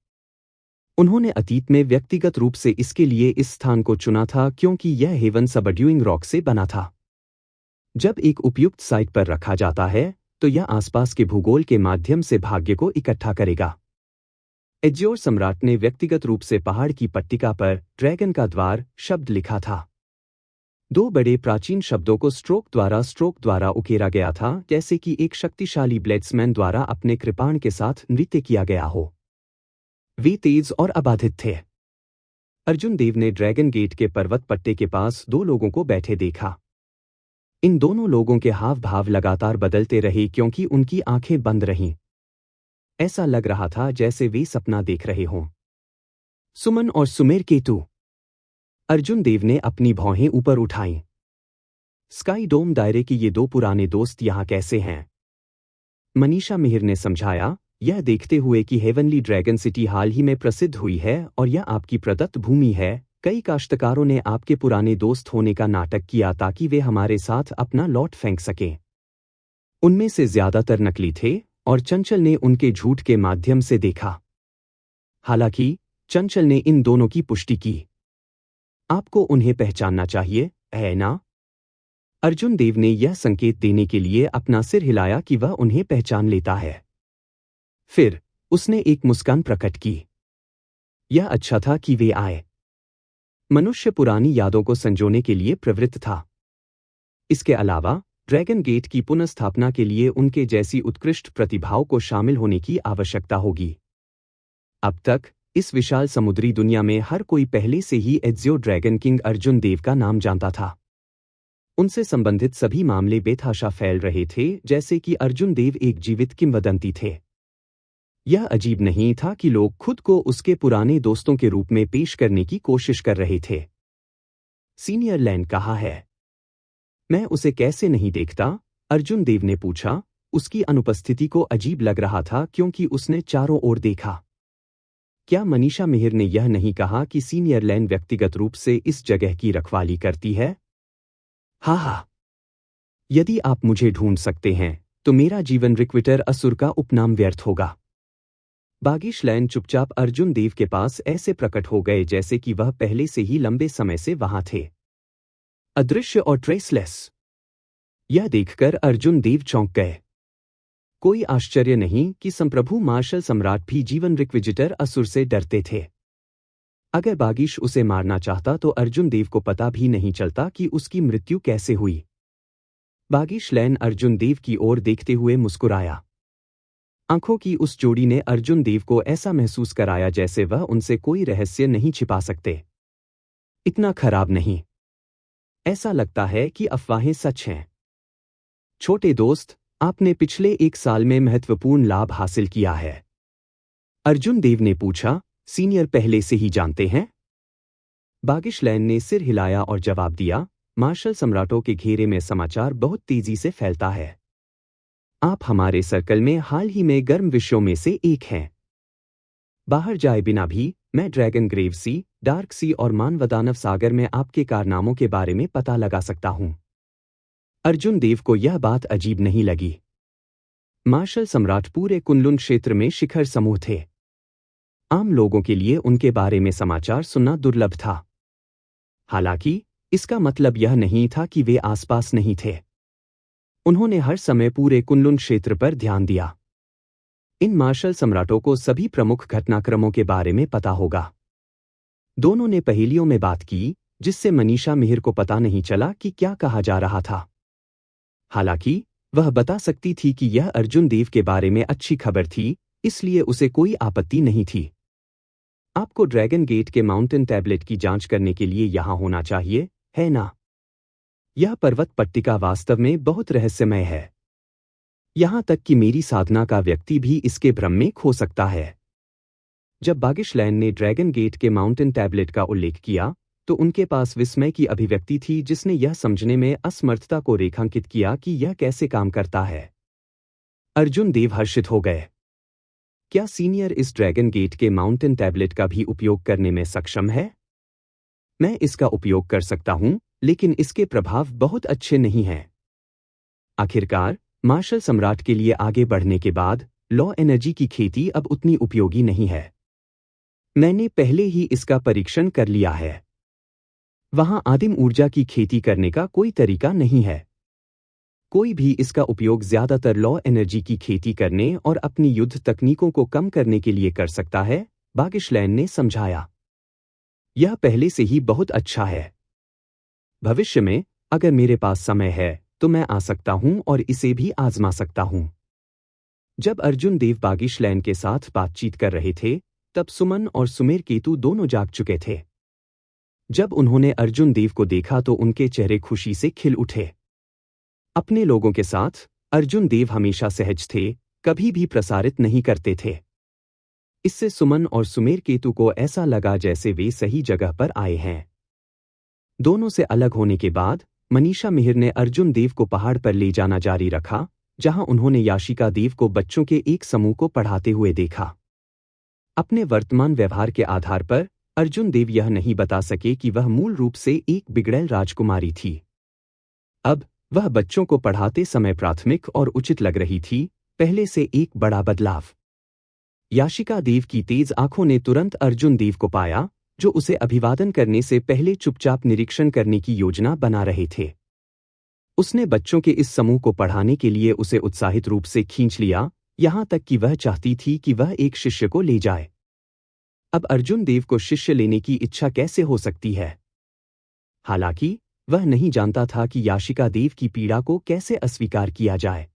उन्होंने अतीत में व्यक्तिगत रूप से इसके लिए इस स्थान को चुना था क्योंकि यह हेवन सबड्यूइंग रॉक से बना था। जब एक उपयुक्त साइट पर रखा जाता है तो यह आसपास के भूगोल के माध्यम से भाग्य को इकट्ठा करेगा। एज्योर सम्राट ने व्यक्तिगत रूप से पहाड़ की पट्टिका पर ड्रैगन का द्वार शब्द लिखा था। दो बड़े प्राचीन शब्दों को स्ट्रोक द्वारा उकेरा गया था, जैसे कि एक शक्तिशाली ब्लेड्समैन द्वारा अपने कृपाण के साथ नृत्य किया गया हो। वे तेज और अबाधित थे। अर्जुन देव ने ड्रैगन गेट के पर्वत पट्टे के पास दो लोगों को बैठे देखा। इन दोनों लोगों के हाव भाव लगातार बदलते रहे क्योंकि उनकी आंखें बंद रहीं। ऐसा लग रहा था जैसे वे सपना देख रहे हों। सुमन और सुमेर केतु। अर्जुन देव ने अपनी भौहें ऊपर उठाईं। स्काई डोम दायरे की ये दो पुराने दोस्त यहाँ कैसे हैं? मनीषा मिहिर ने समझाया, यह देखते हुए कि हेवनली ड्रैगन सिटी हाल ही में प्रसिद्ध हुई है और यह आपकी प्रदत्त भूमि है। कई काश्तकारों ने आपके पुराने दोस्त होने का नाटक किया ताकि वे हमारे साथ अपना लॉट फेंक सकें। उनमें से ज्यादातर नकली थे और चंचल ने उनके झूठ के माध्यम से देखा। हालांकि चंचल ने इन दोनों की पुष्टि की। आपको उन्हें पहचानना चाहिए, है ना? अर्जुन देव ने यह संकेत देने के लिए अपना सिर हिलाया कि वह उन्हें पहचान लेता है। फिर उसने एक मुस्कान प्रकट की। यह अच्छा था कि वे आए। मनुष्य पुरानी यादों को संजोने के लिए प्रवृत्त था। इसके अलावा ड्रैगन गेट की पुनर्स्थापना के लिए उनके जैसी उत्कृष्ट प्रतिभाओं को शामिल होने की आवश्यकता होगी। अब तक इस विशाल समुद्री दुनिया में हर कोई पहले से ही एज्यो ड्रैगन किंग अर्जुन देव का नाम जानता था। उनसे संबंधित सभी मामले बेतहाशा फैल रहे थे, जैसे कि अर्जुन देव एक जीवित किंवदंती थे। यह अजीब नहीं था कि लोग खुद को उसके पुराने दोस्तों के रूप में पेश करने की कोशिश कर रहे थे। सीनियर लैंड कहाँ है? मैं उसे कैसे नहीं देखता? अर्जुन देव ने पूछा। उसकी अनुपस्थिति को अजीब लग रहा था क्योंकि उसने चारों ओर देखा। क्या मनीषा मिहिर ने यह नहीं कहा कि सीनियर लैंड व्यक्तिगत रूप से इस जगह की रखवाली करती है? हाँ। यदि आप मुझे ढूंढ सकते हैं तो मेरा जीवन रिक्विटर असुर का उपनाम व्यर्थ होगा। बागिश लैंड चुपचाप अर्जुन देव के पास ऐसे प्रकट हो गए जैसे कि वह पहले से ही लंबे समय से वहां थे, अदृश्य और ट्रेसलेस। यह देखकर अर्जुन देव चौंक गए। कोई आश्चर्य नहीं कि संप्रभु मार्शल सम्राट भी जीवन रिक्विजिटर असुर से डरते थे। अगर बागिश उसे मारना चाहता तो अर्जुन देव को पता भी नहीं चलता कि उसकी मृत्यु कैसे हुई। बागिश लैन अर्जुन देव की ओर देखते हुए मुस्कुराया। आंखों की उस जोड़ी ने अर्जुन देव को ऐसा महसूस कराया जैसे वह उनसे कोई रहस्य नहीं छिपा सकते। इतना खराब नहीं। ऐसा लगता है कि अफवाहें सच हैं। छोटे दोस्त, आपने पिछले 1 साल में महत्वपूर्ण लाभ हासिल किया है। अर्जुन देव ने पूछा। सीनियर पहले से ही जानते हैं? बागिश लैन ने सिर हिलाया और जवाब दिया, मार्शल सम्राटों के घेरे में समाचार बहुत तेजी से फैलता है। आप हमारे सर्कल में हाल ही में गर्म विषयों में से एक हैं। बाहर जाए बिना भी मैं ड्रैगन ग्रेव सी, डार्क सी और मानवदानव सागर में आपके कारनामों के बारे में पता लगा सकता हूं। अर्जुन देव को यह बात अजीब नहीं लगी। मार्शल सम्राट पूरे कुनलुन क्षेत्र में शिखर समूह थे। आम लोगों के लिए उनके बारे में समाचार सुनना दुर्लभ था। हालांकि इसका मतलब यह नहीं था कि वे आसपास नहीं थे। उन्होंने हर समय पूरे कुनलुन क्षेत्र पर ध्यान दिया। इन मार्शल सम्राटों को सभी प्रमुख घटनाक्रमों के बारे में पता होगा। दोनों ने पहेलियों में बात की, जिससे मनीषा मिहिर को पता नहीं चला कि क्या कहा जा रहा था। हालांकि वह बता सकती थी कि यह अर्जुन देव के बारे में अच्छी खबर थी, इसलिए उसे कोई आपत्ति नहीं थी। आपको ड्रैगन गेट के माउंटेन टैबलेट की जांच करने के लिए यहां होना चाहिए, है ना? यह पर्वत पट्टिका वास्तव में बहुत रहस्यमय है। यहां तक कि मेरी साधना का व्यक्ति भी इसके भ्रम में खो सकता है। जब बागिशलैन ने ड्रैगन गेट के माउंटेन टैबलेट का उल्लेख किया तो उनके पास विस्मय की अभिव्यक्ति थी, जिसने यह समझने में असमर्थता को रेखांकित किया कि यह कैसे काम करता है। अर्जुन देव हर्षित हो गए। क्या सीनियर इस ड्रैगन गेट के माउंटेन टैबलेट का भी उपयोग करने में सक्षम है? मैं इसका उपयोग कर सकता हूं, लेकिन इसके प्रभाव बहुत अच्छे नहीं हैं। आखिरकार मार्शल सम्राट के लिए आगे बढ़ने के बाद लॉ एनर्जी की खेती अब उतनी उपयोगी नहीं है। मैंने पहले ही इसका परीक्षण कर लिया है। वहां आदिम ऊर्जा की खेती करने का कोई तरीका नहीं है। कोई भी इसका उपयोग ज्यादातर लॉ एनर्जी की खेती करने और अपनी युद्ध तकनीकों को कम करने के लिए कर सकता है, बागिशलैन ने समझाया। यह पहले से ही बहुत अच्छा है। भविष्य में अगर मेरे पास समय है तो मैं आ सकता हूं और इसे भी आजमा सकता हूं। जब अर्जुन देव बागिशलैन के साथ बातचीत कर रहे थे तब सुमन और सुमेर केतु दोनों जाग चुके थे। जब उन्होंने अर्जुन देव को देखा तो उनके चेहरे खुशी से खिल उठे। अपने लोगों के साथ अर्जुन देव हमेशा सहज थे, कभी भी प्रसारित नहीं करते थे। इससे सुमन और सुमेर केतु को ऐसा लगा जैसे वे सही जगह पर आए हैं। दोनों से अलग होने के बाद मनीषा मिहिर ने अर्जुन देव को पहाड़ पर ले जाना जारी रखा, जहां उन्होंने याशिका देव को बच्चों के एक समूह को पढ़ाते हुए देखा। अपने वर्तमान व्यवहार के आधार पर अर्जुन देव यह नहीं बता सके कि वह मूल रूप से एक बिगड़ैल राजकुमारी थी। अब वह बच्चों को पढ़ाते समय प्राथमिक और उचित लग रही थी, पहले से एक बड़ा बदलाव। याशिका देव की तेज आंखों ने तुरंत अर्जुन देव को पाया, जो उसे अभिवादन करने से पहले चुपचाप निरीक्षण करने की योजना बना रहे थे। उसने बच्चों के इस समूह को पढ़ाने के लिए उसे उत्साहित रूप से खींच लिया, यहां तक कि वह चाहती थी कि वह एक शिष्य को ले जाए। अब अर्जुन देव को शिष्य लेने की इच्छा कैसे हो सकती है? हालांकि वह नहीं जानता था कि याशिका देव की पीड़ा को कैसे अस्वीकार किया जाए।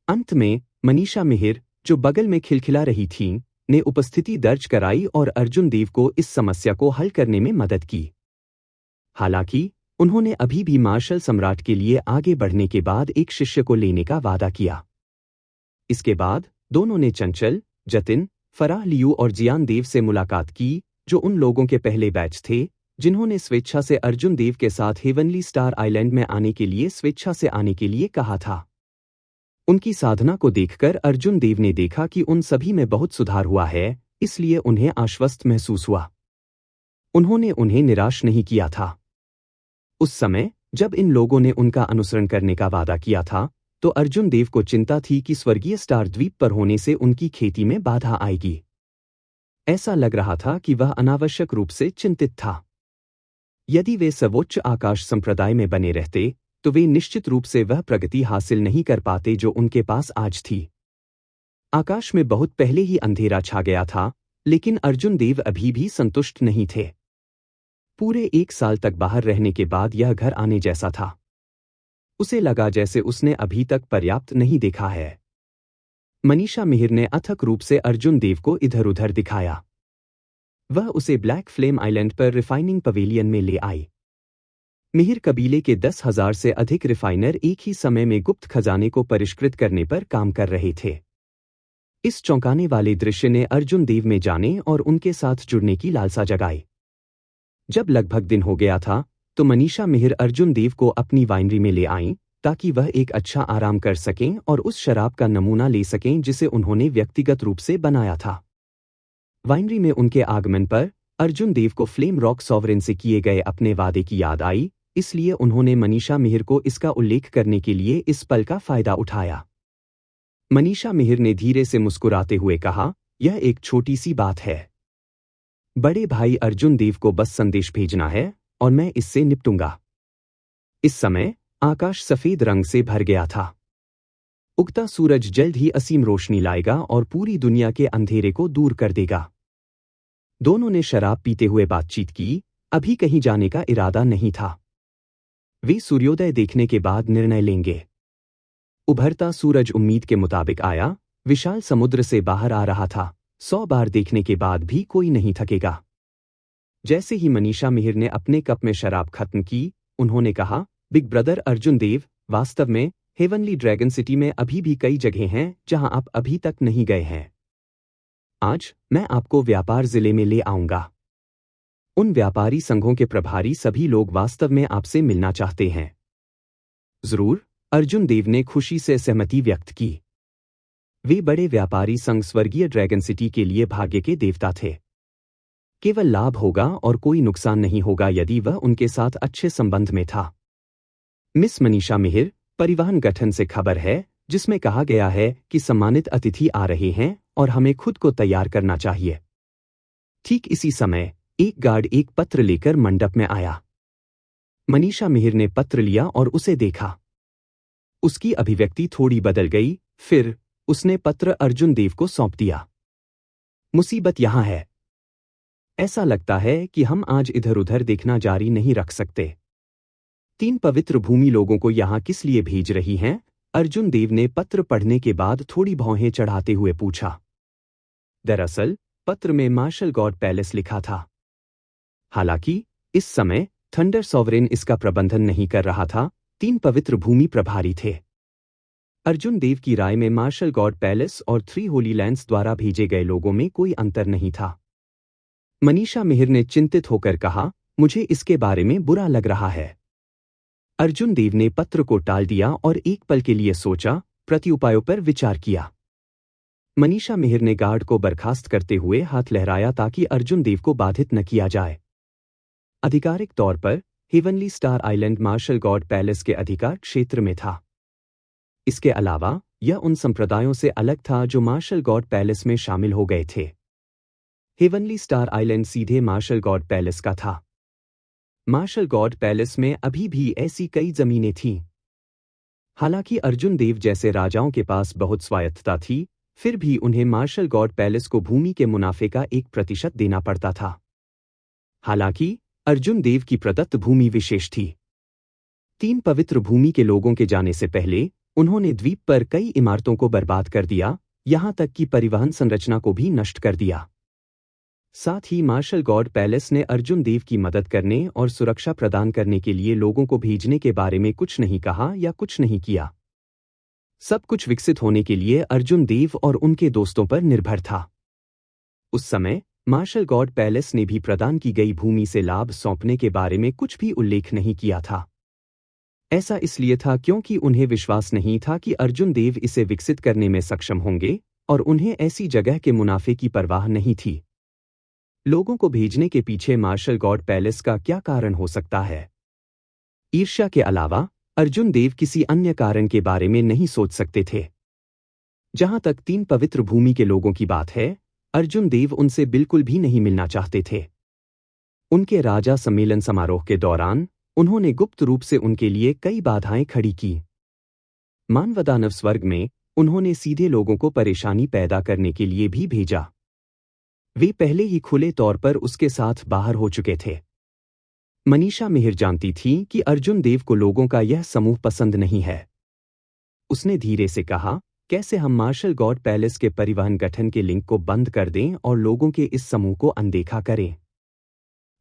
अंत में मनीषा मिहिर, जो बगल में खिलखिला रही थीं, ने उपस्थिति दर्ज कराई और अर्जुन देव को इस समस्या को हल करने में मदद की। हालांकि उन्होंने अभी भी मार्शल सम्राट के लिए आगे बढ़ने के बाद एक शिष्य को लेने का वादा किया। इसके बाद दोनों ने चंचल, जतिन, फराह लियू और जियान देव से मुलाकात की, जो उन लोगों के पहले बैच थे जिन्होंने स्वेच्छा से अर्जुन देव के साथ हेवनली स्टार आइलैंड में आने के लिए स्वेच्छा से आने के लिए कहा था। उनकी साधना को देखकर अर्जुन देव ने देखा कि उन सभी में बहुत सुधार हुआ है, इसलिए उन्हें आश्वस्त महसूस हुआ। उन्होंने उन्हें निराश नहीं किया था। उस समय जब इन लोगों ने उनका अनुसरण करने का वादा किया था तो अर्जुन देव को चिंता थी कि स्वर्गीय स्टार द्वीप पर होने से उनकी खेती में बाधा आएगी। ऐसा लग रहा था कि वह अनावश्यक रूप से चिंतित था। यदि वे सर्वोच्च आकाश संप्रदाय में बने रहते तो वे निश्चित रूप से वह प्रगति हासिल नहीं कर पाते जो उनके पास आज थी। आकाश में बहुत पहले ही अंधेरा छा गया था, लेकिन अर्जुन देव अभी भी संतुष्ट नहीं थे। पूरे 1 साल तक बाहर रहने के बाद यह घर आने जैसा था। उसे लगा जैसे उसने अभी तक पर्याप्त नहीं देखा है। मनीषा मिहिर ने अथक रूप से अर्जुन देव को इधर-उधर दिखाया। वह उसे ब्लैक फ्लेम आइलैंड पर रिफाइनिंग पवेलियन में ले आई। मिहिर कबीले के 10,000 से अधिक रिफाइनर एक ही समय में गुप्त खजाने को परिष्कृत करने पर काम कर रहे थे। इस चौंकाने वाले दृश्य ने अर्जुन देव में जाने और उनके साथ जुड़ने की लालसा जगाई। जब लगभग दिन हो गया था तो मनीषा मिहिर अर्जुन देव को अपनी वाइनरी में ले आईं, ताकि वह एक अच्छा आराम कर सकें और उस शराब का नमूना ले सकें जिसे उन्होंने व्यक्तिगत रूप से बनाया था। वाइनरी में उनके आगमन पर अर्जुन देव को फ्लेम रॉक सॉवरेन से किए गए अपने वादे की याद आई, इसलिए उन्होंने मनीषा मिहिर को इसका उल्लेख करने के लिए इस पल का फायदा उठाया। मनीषा मिहिर ने धीरे से मुस्कुराते हुए कहा, यह एक छोटी सी बात है। बड़े भाई अर्जुन देव को बस संदेश भेजना है और मैं इससे निपटूंगा। इस समय आकाश सफेद रंग से भर गया था। उगता सूरज जल्द ही असीम रोशनी लाएगा और पूरी दुनिया के अंधेरे को दूर कर देगा। दोनों ने शराब पीते हुए बातचीत की, अभी कहीं जाने का इरादा नहीं था। वे सूर्योदय देखने के बाद निर्णय लेंगे। उभरता सूरज उम्मीद के मुताबिक आया, विशाल समुद्र से बाहर आ रहा था। 100 बार देखने के बाद भी कोई नहीं थकेगा। जैसे ही मनीषा मिहिर ने अपने कप में शराब खत्म की, उन्होंने कहा, बिग ब्रदर अर्जुन देव, वास्तव में हेवनली ड्रैगन सिटी में अभी भी कई जगह हैं जहां आप अभी तक नहीं गए हैं। आज मैं आपको व्यापार जिले में ले आऊंगा। उन व्यापारी संघों के प्रभारी सभी लोग वास्तव में आपसे मिलना चाहते हैं। जरूर, अर्जुन देव ने खुशी से सहमति व्यक्त की। वे बड़े व्यापारी संघ स्वर्गीय ड्रैगन सिटी के लिए भाग्य के देवता थे। केवल लाभ होगा और कोई नुकसान नहीं होगा यदि वह उनके साथ अच्छे संबंध में था। मिस मनीषा मिहिर, परिवहन गठन से खबर है जिसमें कहा गया है कि सम्मानित अतिथि आ रहे हैं और हमें खुद को तैयार करना चाहिए। ठीक इसी समय एक गार्ड एक पत्र लेकर मंडप में आया। मनीषा मिहिर ने पत्र लिया और उसे देखा। उसकी अभिव्यक्ति थोड़ी बदल गई, फिर उसने पत्र अर्जुन देव को सौंप दिया। मुसीबत यहां है। ऐसा लगता है कि हम आज इधर उधर देखना जारी नहीं रख सकते। 3 पवित्र भूमि लोगों को यहां किस लिए भेज रही हैं? अर्जुन देव ने पत्र पढ़ने के बाद थोड़ी भौहें चढ़ाते हुए पूछा। दरअसल पत्र में मार्शल गॉड पैलेस लिखा था। हालांकि इस समय थंडर सॉवरेन इसका प्रबंधन नहीं कर रहा था, 3 पवित्र भूमि प्रभारी थे। अर्जुन देव की राय में मार्शल गॉड पैलेस और 3 होली लैंड्स द्वारा भेजे गए लोगों में कोई अंतर नहीं था। मनीषा मिहिर ने चिंतित होकर कहा, मुझे इसके बारे में बुरा लग रहा है। अर्जुन देव ने पत्र को टाल दिया और एक पल के लिए सोचा, प्रत्युपायों पर विचार किया। मनीषा मिहिर ने गार्ड को बर्खास्त करते हुए हाथ लहराया ताकि अर्जुन देव को बाधित न किया जाए। आधिकारिक तौर पर heavenly star island martial god palace के अधिकार क्षेत्र में था। इसके अलावा यह उन संप्रदायों से अलग था जो मार्शल गॉड पैलेस में शामिल हो गए थे। हेवनली स्टार आइलैंड सीधे मार्शल गॉड पैलेस का था। मार्शल गॉड पैलेस में अभी भी ऐसी कई जमीनें थीं। हालांकि अर्जुन देव जैसे राजाओं के पास बहुत स्वायत्तता थी, फिर भी उन्हें मार्शल गॉड पैलेस को भूमि के मुनाफे का 1% देना पड़ता था। हालांकि अर्जुन देव की प्रदत्त भूमि विशेष थी। 3 पवित्र भूमि के लोगों के जाने से पहले उन्होंने द्वीप पर कई इमारतों को बर्बाद कर दिया, यहां तक कि परिवहन संरचना को भी नष्ट कर दिया। साथ ही मार्शल गॉड पैलेस ने अर्जुन देव की मदद करने और सुरक्षा प्रदान करने के लिए लोगों को भेजने के बारे में कुछ नहीं कहा या कुछ नहीं किया। सब कुछ विकसित होने के लिए अर्जुन देव और उनके दोस्तों पर निर्भर था। उस समय मार्शल गॉड पैलेस ने भी प्रदान की गई भूमि से लाभ सौंपने के बारे में कुछ भी उल्लेख नहीं किया था। ऐसा इसलिए था क्योंकि उन्हें विश्वास नहीं था कि अर्जुन देव इसे विकसित करने में सक्षम होंगे और उन्हें ऐसी जगह के मुनाफे की परवाह नहीं थी। लोगों को भेजने के पीछे मार्शल गॉड पैलेस का क्या कारण हो सकता है? ईर्ष्या के अलावा अर्जुन देव किसी अन्य कारण के बारे में नहीं सोच सकते थे। जहां तक 3 पवित्र भूमि के लोगों की बात है, अर्जुन देव उनसे बिल्कुल भी नहीं मिलना चाहते थे। उनके राजा सम्मेलन समारोह के दौरान उन्होंने गुप्त रूप से उनके लिए कई बाधाएं खड़ी की। मानवदानव स्वर्ग में उन्होंने सीधे लोगों को परेशानी पैदा करने के लिए भी भेजा। वे पहले ही खुले तौर पर उसके साथ बाहर हो चुके थे। मनीषा मिहिर जानती थी कि अर्जुन देव को लोगों का यह समूह पसंद नहीं है। उसने धीरे से कहा, कैसे हम मार्शल गॉड पैलेस के परिवहन गठन के लिंक को बंद कर दें और लोगों के इस समूह को अनदेखा करें।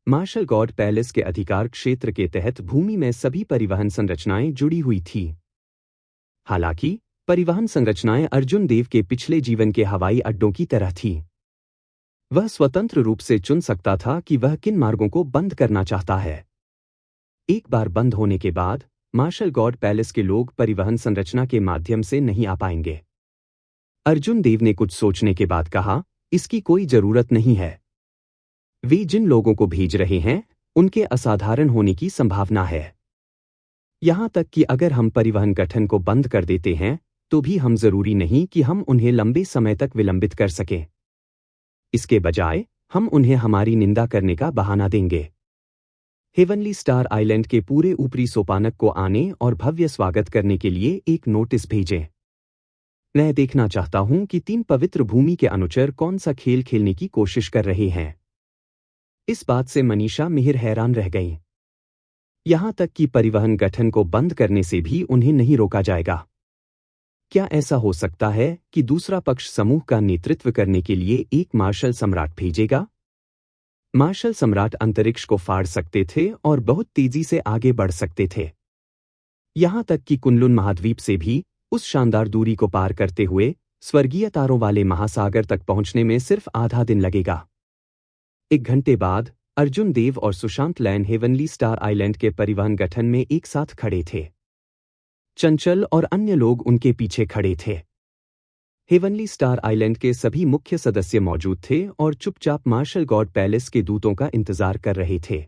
मार्शल गॉड पैलेस के अधिकार क्षेत्र के तहत भूमि में सभी परिवहन संरचनाएं जुड़ी हुई थी। हालांकि परिवहन संरचनाएं अर्जुन देव के पिछले जीवन के हवाई अड्डों की तरह थीं। वह स्वतंत्र रूप से चुन सकता था कि वह किन मार्गों को बंद करना चाहता है। एक बार बंद होने के बाद मार्शल गॉड पैलेस के लोग परिवहन संरचना के माध्यम से नहीं आ पाएंगे। अर्जुन देव ने कुछ सोचने के बाद कहा, इसकी कोई जरूरत नहीं है। वे जिन लोगों को भेज रहे हैं उनके असाधारण होने की संभावना है। यहां तक कि अगर हम परिवहन गठन को बंद कर देते हैं तो भी हम जरूरी नहीं कि हम उन्हें लंबे समय तक विलंबित कर सकें। इसके बजाय हम उन्हें हमारी निंदा करने का बहाना देंगे। हेवनली स्टार आइलैंड के पूरे ऊपरी सोपानक को आने और भव्य स्वागत करने के लिए एक नोटिस भेजें। मैं देखना चाहता हूं कि 3 पवित्र भूमि के अनुचर कौन सा खेल खेलने की कोशिश कर रहे हैं। इस बात से मनीषा मिहिर हैरान रह गईं। यहां तक कि परिवहन गठन को बंद करने से भी उन्हें नहीं रोका जाएगा। क्या ऐसा हो सकता है कि दूसरा पक्ष समूह का नेतृत्व करने के लिए एक मार्शल सम्राट भेजेगा? मार्शल सम्राट अंतरिक्ष को फाड़ सकते थे और बहुत तेजी से आगे बढ़ सकते थे। यहां तक कि कुनलुन महाद्वीप से भी उस शानदार दूरी को पार करते हुए स्वर्गीय तारों वाले महासागर तक पहुंचने में सिर्फ आधा दिन लगेगा। 1 घंटे बाद अर्जुन देव और सुशांत लैन हेवनली स्टार आइलैंड के परिवहन गठन में एक साथ खड़े थे। चंचल और अन्य लोग उनके पीछे खड़े थे। हेवनली स्टार आइलैंड के सभी मुख्य सदस्य मौजूद थे और चुपचाप मार्शल गॉड पैलेस के दूतों का इंतजार कर रहे थे।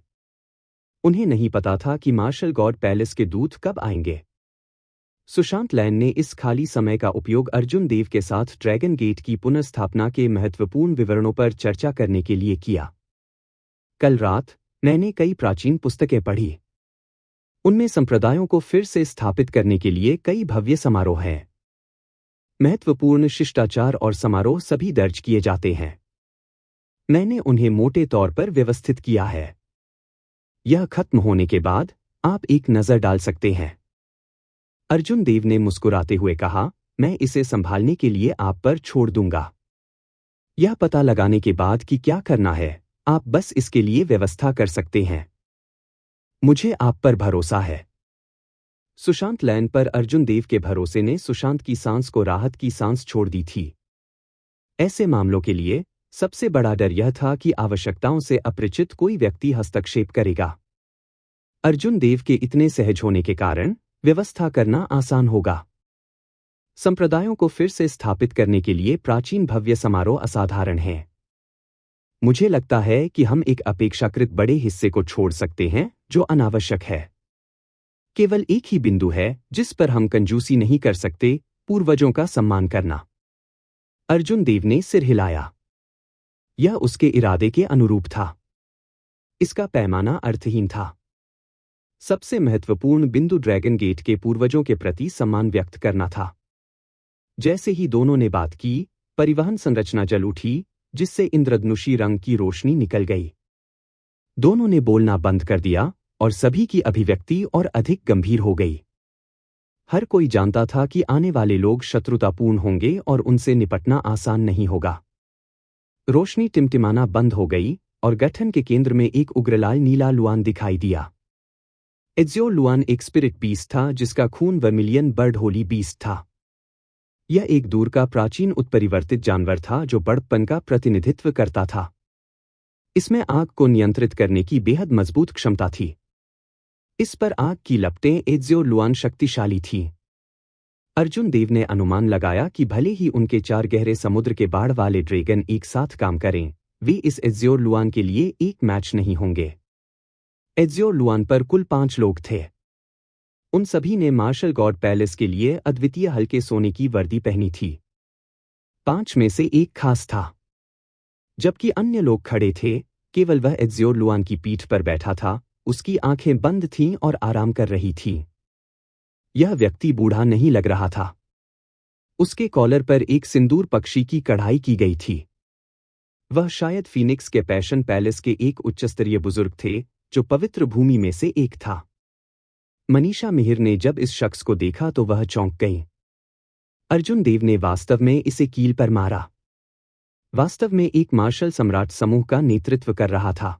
उन्हें नहीं पता था कि मार्शल गॉड पैलेस के दूत कब आएंगे। सुशांत लैन ने इस खाली समय का उपयोग अर्जुन देव के साथ ड्रैगन गेट की पुनर्स्थापना के महत्वपूर्ण विवरणों पर चर्चा करने के लिए किया। कल रात मैंने कई प्राचीन पुस्तकें पढ़ी। उनमें संप्रदायों को फिर से स्थापित करने के लिए कई भव्य समारोह हैं। महत्वपूर्ण शिष्टाचार और समारोह सभी दर्ज किए जाते हैं। मैंने उन्हें मोटे तौर पर व्यवस्थित किया है। यह खत्म होने के बाद आप एक नज़र डाल सकते हैं। अर्जुन देव ने मुस्कुराते हुए कहा, मैं इसे संभालने के लिए आप पर छोड़ दूंगा। यह पता लगाने के बाद कि क्या करना है, आप बस इसके लिए व्यवस्था कर सकते हैं। मुझे आप पर भरोसा है। सुशांत लैन पर अर्जुन देव के भरोसे ने सुशांत की सांस को राहत की सांस छोड़ दी थी। ऐसे मामलों के लिए सबसे बड़ा डर यह था कि आवश्यकताओं से अपरिचित कोई व्यक्ति हस्तक्षेप करेगा। अर्जुन देव के इतने सहज होने के कारण व्यवस्था करना आसान होगा। संप्रदायों को फिर से स्थापित करने के लिए प्राचीन भव्य समारोह असाधारण है। मुझे लगता है कि हम एक अपेक्षाकृत बड़े हिस्से को छोड़ सकते हैं जो अनावश्यक है। केवल एक ही बिंदु है जिस पर हम कंजूसी नहीं कर सकते, पूर्वजों का सम्मान करना। अर्जुन देव ने सिर हिलाया। यह उसके इरादे के अनुरूप था। इसका पैमाना अर्थहीन था। सबसे महत्वपूर्ण बिंदु ड्रैगन गेट के पूर्वजों के प्रति सम्मान व्यक्त करना था। जैसे ही दोनों ने बात की, परिवहन संरचना जल उठी, जिससे इंद्रधनुषी रंग की रोशनी निकल गई। दोनों ने बोलना बंद कर दिया और सभी की अभिव्यक्ति और अधिक गंभीर हो गई। हर कोई जानता था कि आने वाले लोग शत्रुतापूर्ण होंगे और उनसे निपटना आसान नहीं होगा। रोशनी टिमटिमाना बंद हो गई और गठन के केंद्र में एक उग्रलाल नीला लुआन दिखाई दिया। एज़्योर लुआन एक स्पिरिट बीस्ट था जिसका खून वर्मिलियन बर्ड होली बीस्ट था। यह एक दूर का प्राचीन उत्परिवर्तित जानवर था जो बड़प्पन का प्रतिनिधित्व करता था। इसमें आग को नियंत्रित करने की बेहद मजबूत क्षमता थी। इस पर आग की लपटें एज़्योर लुआन शक्तिशाली थीं। अर्जुन देव ने अनुमान लगाया कि भले ही उनके 4 गहरे समुद्र के बाढ़ वाले ड्रैगन एक साथ काम करें, वे इस एज़्योर लुआन के लिए एक मैच नहीं होंगे। एज़्योर लुआन पर कुल 5 लोग थे। उन सभी ने मार्शल गॉड पैलेस के लिए अद्वितीय हल्के सोने की वर्दी पहनी थी। 5 में से एक खास था। जबकि अन्य लोग खड़े थे, केवल वह एज़्योर लुआन की पीठ पर बैठा था। उसकी आंखें बंद थीं और आराम कर रही थीं। यह व्यक्ति बूढ़ा नहीं लग रहा था। उसके कॉलर पर एक सिंदूर पक्षी की कढ़ाई की गई थी। वह शायद फीनिक्स के पैशन पैलेस के एक उच्चस्तरीय बुजुर्ग थे, जो पवित्र भूमि में से एक था। मनीषा मिहिर ने जब इस शख्स को देखा तो वह चौंक गई। अर्जुन देव ने वास्तव में इसे कील पर मारा। वास्तव में एक मार्शल सम्राट समूह का नेतृत्व कर रहा था।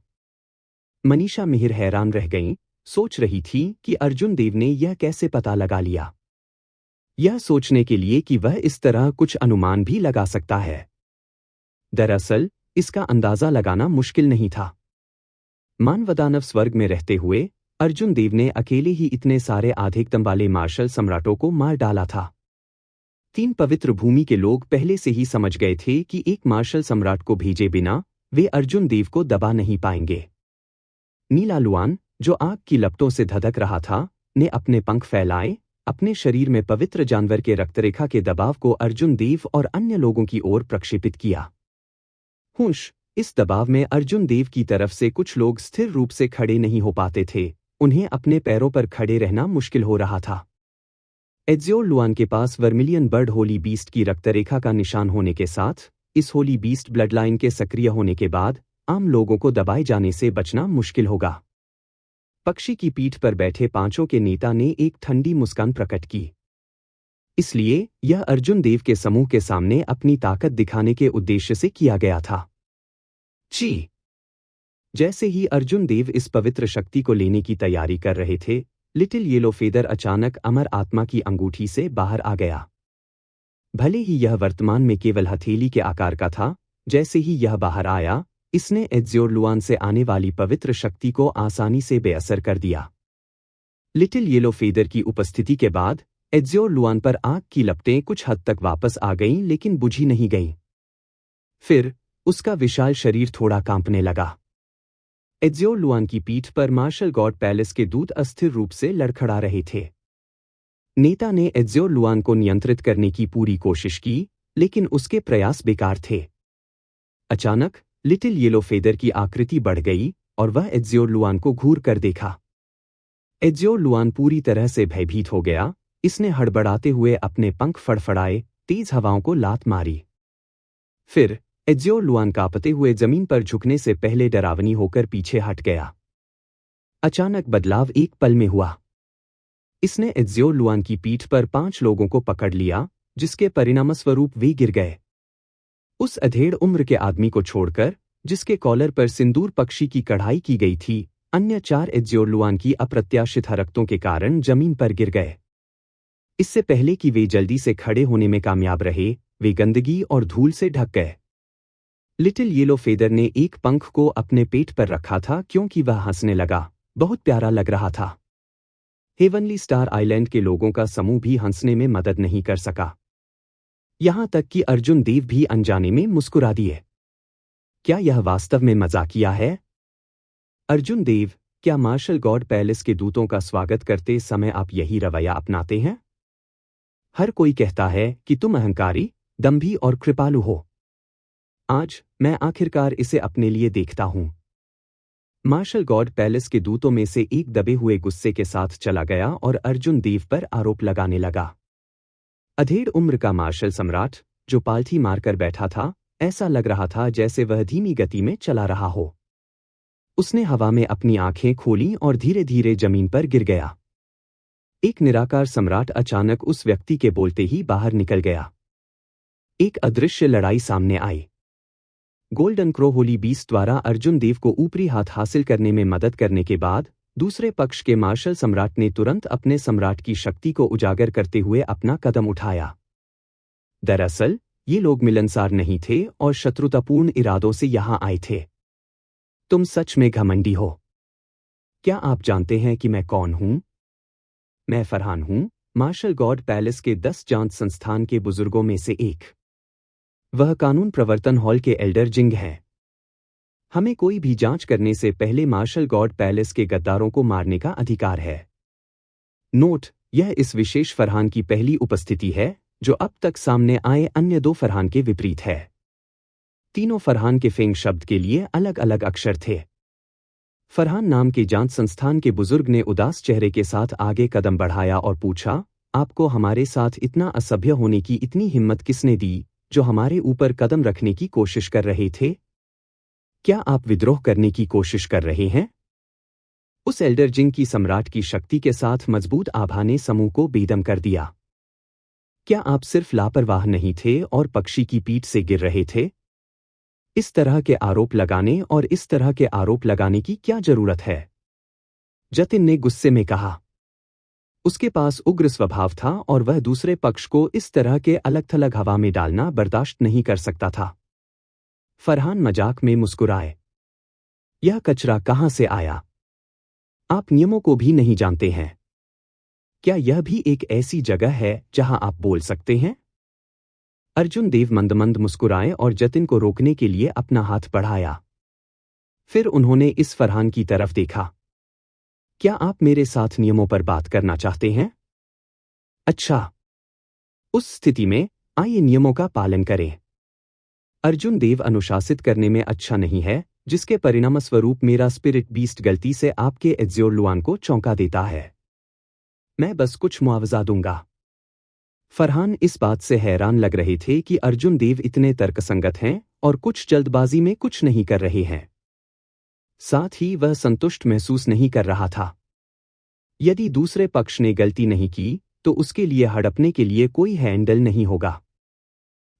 मनीषा मिहिर हैरान रह गईं, सोच रही थी कि अर्जुन देव ने यह कैसे पता लगा लिया। यह सोचने के लिए कि वह इस तरह कुछ अनुमान भी लगा सकता है। दरअसल इसका अंदाजा लगाना मुश्किल नहीं था। मानवदानव स्वर्ग में रहते हुए अर्जुन देव ने अकेले ही इतने सारे आधिक्यम वाले मार्शल सम्राटों को मार डाला था। 3 पवित्र भूमि के लोग पहले से ही समझ गए थे कि एक मार्शल सम्राट को भेजे बिना वे अर्जुन देव को दबा नहीं पाएंगे। नीला लुआन, जो आग की लपटों से धधक रहा था, ने अपने पंख फैलाए, अपने शरीर में पवित्र जानवर के रक्तरेखा के दबाव को अर्जुन देव और अन्य लोगों की ओर प्रक्षेपित किया। हुश, इस दबाव में अर्जुन देव की तरफ से कुछ लोग स्थिर रूप से खड़े नहीं हो पाते थे। उन्हें अपने पैरों पर खड़े रहना मुश्किल हो रहा था। एज़्योर लुआन के पास वर्मिलियन बर्ड होली बीस्ट की रक्तरेखा का निशान होने के साथ, इस होली बीस्ट ब्लडलाइन के सक्रिय होने के बाद आम लोगों को दबाए जाने से बचना मुश्किल होगा। पक्षी की पीठ पर बैठे 5 के नेता ने एक ठंडी मुस्कान प्रकट की। इसलिए यह अर्जुन देव के समूह के सामने अपनी ताकत दिखाने के उद्देश्य से किया गया था। जी। जैसे ही अर्जुन देव इस पवित्र शक्ति को लेने की तैयारी कर रहे थे, लिटिल येलो फेदर अचानक अमर आत्मा की अंगूठी से बाहर आ गया। भले ही यह वर्तमान में केवल हथेली के आकार का था, जैसे ही यह बाहर आया, इसने एज़्योर लुआन से आने वाली पवित्र शक्ति को आसानी से बेअसर कर दिया। लिटिल येलो फेदर की उपस्थिति के बाद एज़्योर लुआन पर आग की लपटें कुछ हद तक वापस आ गईं, लेकिन बुझी नहीं गईं। फिर उसका विशाल शरीर थोड़ा कांपने लगा। एज़्योर लुआन की पीठ पर मार्शल गॉड पैलेस के दूत अस्थिर रूप से लड़खड़ा रहे थे। नेता ने एज़्योर लुआन को नियंत्रित करने की पूरी कोशिश की, लेकिन उसके प्रयास बेकार थे। अचानक लिटिल येलो फेदर की आकृति बढ़ गई और वह एज़्योर लुआन को घूर कर देखा। एज़्योर लुआन पूरी तरह से भयभीत हो गया। इसने हड़बड़ाते हुए अपने पंख फड़फड़ाए, तेज हवाओं को लात मारी। फिर एज़्योर लुआन कांपते हुए जमीन पर झुकने से पहले डरावनी होकर पीछे हट गया। अचानक बदलाव एक पल में हुआ। इसने एज़्योर लुआन की पीठ पर 5 लोगों को पकड़ लिया, जिसके परिणामस्वरूप वे गिर गए। उस अधेड़ उम्र के आदमी को छोड़कर, जिसके कॉलर पर सिंदूर पक्षी की कढ़ाई की गई थी, अन्य 4 एज़्योर लुआन की अप्रत्याशित हरकतों के कारण जमीन पर गिर गए। इससे पहले कि वे जल्दी से खड़े होने में कामयाब रहे, वे गंदगी और धूल से ढक गए। लिटिल येलो फेदर ने एक पंख को अपने पेट पर रखा था क्योंकि वह हंसने लगा। बहुत प्यारा लग रहा था। हेवनली स्टार आइलैंड के लोगों का समूह भी हंसने में मदद नहीं कर सका। यहां तक कि अर्जुन देव भी अनजाने में मुस्कुरा दिए। क्या यह वास्तव में मजाकिया है? अर्जुन देव, क्या मार्शल गॉड पैलेस के दूतों का स्वागत करते समय आप यही रवैया अपनाते हैं? हर कोई कहता है कि तुम अहंकारी, दंभी और कृपालु हो। आज मैं आखिरकार इसे अपने लिए देखता हूं। मार्शल गॉड पैलेस के दूतों में से एक दबे हुए गुस्से के साथ चला गया और अर्जुन देव पर आरोप लगाने लगा। अधेड़ उम्र का मार्शल सम्राट, जो पालथी मारकर बैठा था, ऐसा लग रहा था जैसे वह धीमी गति में चला रहा हो। उसने हवा में अपनी आंखें खोलीं और धीरे धीरे जमीन पर गिर गया। एक निराकार सम्राट अचानक उस व्यक्ति के बोलते ही बाहर निकल गया। एक अदृश्य लड़ाई सामने आई। गोल्डन क्रो होली बीस्ट द्वारा अर्जुन देव को ऊपरी हाथ हासिल करने में मदद करने के बाद दूसरे पक्ष के मार्शल सम्राट ने तुरंत अपने सम्राट की शक्ति को उजागर करते हुए अपना कदम उठाया। दरअसल ये लोग मिलनसार नहीं थे और शत्रुतापूर्ण इरादों से यहां आए थे। तुम सच में घमंडी हो। क्या आप जानते हैं कि मैं कौन हूं? मैं फरहान हूं, मार्शल गॉड पैलेस के 10 जांच संस्थान के बुजुर्गों में से एक। वह कानून प्रवर्तन हॉल के एल्डर जिंग हैं। हमें कोई भी जांच करने से पहले मार्शल गॉड पैलेस के गद्दारों को मारने का अधिकार है। नोट: यह इस विशेष फरहान की पहली उपस्थिति है, जो अब तक सामने आए अन्य 2 फरहान के विपरीत है। तीनों फरहान के फेंग शब्द के लिए अलग अलग अक्षर थे। फरहान नाम के जांच संस्थान के बुजुर्ग ने उदास चेहरे के साथ आगे कदम बढ़ाया और पूछा, आपको हमारे साथ इतना असभ्य होने की इतनी हिम्मत किसने दी, जो हमारे ऊपर कदम रखने की कोशिश कर रहे थे? क्या आप विद्रोह करने की कोशिश कर रहे हैं? उस एल्डर जिंग की सम्राट की शक्ति के साथ मजबूत आभा ने समूह को बेदम कर दिया। क्या आप सिर्फ लापरवाह नहीं थे और पक्षी की पीठ से गिर रहे थे? इस तरह के आरोप लगाने और इस तरह के आरोप लगाने की क्या जरूरत है? जतिन ने गुस्से में कहा। उसके पास उग्र स्वभाव था और वह दूसरे पक्ष को इस तरह के अलग थलग हवा में डालना बर्दाश्त नहीं कर सकता था। फरहान मजाक में मुस्कुराए। यह कचरा कहां से आया? आप नियमों को भी नहीं जानते हैं। क्या यह भी एक ऐसी जगह है जहां आप बोल सकते हैं? अर्जुन देव मंद मंद मुस्कुराए और जतिन को रोकने के लिए अपना हाथ बढ़ाया। फिर उन्होंने इस फरहान की तरफ देखा। क्या आप मेरे साथ नियमों पर बात करना चाहते हैं? अच्छा। उस स्थिति में आइए नियमों का पालन करें। अर्जुन देव अनुशासित करने में अच्छा नहीं है, जिसके परिणामस्वरूप मेरा स्पिरिट बीस्ट गलती से आपके एज़्योर लुआन को चौंका देता है। मैं बस कुछ मुआवजा दूंगा। फरहान इस बात से हैरान लग रहे थे कि अर्जुन देव इतने तर्कसंगत हैं और कुछ जल्दबाजी में कुछ नहीं कर रहे हैं। साथ ही वह संतुष्ट महसूस नहीं कर रहा था। यदि दूसरे पक्ष ने गलती नहीं की, तो उसके लिए हड़पने के लिए कोई हैंडल नहीं होगा।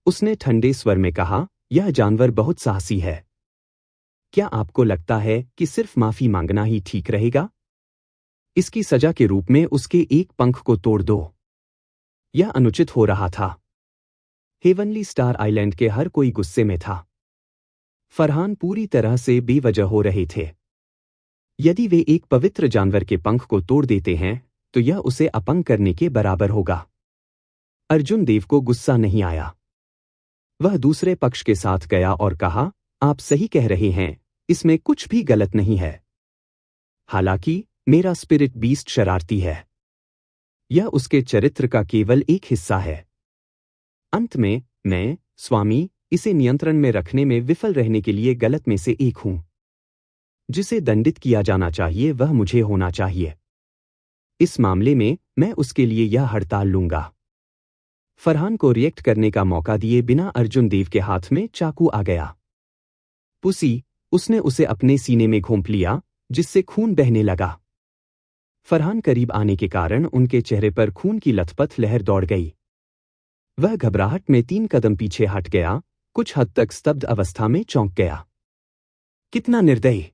उसने ठंडे स्वर में कहा, यह जानवर बहुत साहसी है। क्या आपको लगता है कि सिर्फ माफी मांगना ही ठीक रहेगा? इसकी सजा के रूप में उसके एक पंख को तोड़ दो। यह अनुचित हो रहा था। हेवनली स्टार आइलैंड के हर कोई गुस्से में था। फरहान पूरी तरह से बेवजह हो रहे थे। यदि वे एक पवित्र जानवर के पंख को तोड़ देते हैं तो यह उसे अपंग करने के बराबर होगा। अर्जुन देव को गुस्सा नहीं आया। वह दूसरे पक्ष के साथ गया और कहा, आप सही कह रहे हैं, इसमें कुछ भी गलत नहीं है। हालांकि मेरा स्पिरिट बीस्ट शरारती है। यह उसके चरित्र का केवल एक हिस्सा है। अंत में मैं, स्वामी, इसे नियंत्रण में रखने में विफल रहने के लिए गलत में से एक हूं। जिसे दंडित किया जाना चाहिए वह मुझे होना चाहिए। इस मामले में मैं उसके लिए यह हड़ताल लूंगा। फरहान को रिएक्ट करने का मौका दिए बिना अर्जुन देव के हाथ में चाकू आ गया। पुसी, उसने उसे अपने सीने में घोंप लिया, जिससे खून बहने लगा। फरहान करीब आने के कारण उनके चेहरे पर खून की लथपथ लहर दौड़ गई। वह घबराहट में 3 कदम पीछे हट गया, कुछ हद तक स्तब्ध अवस्था में चौंक गया। कितना निर्दयी!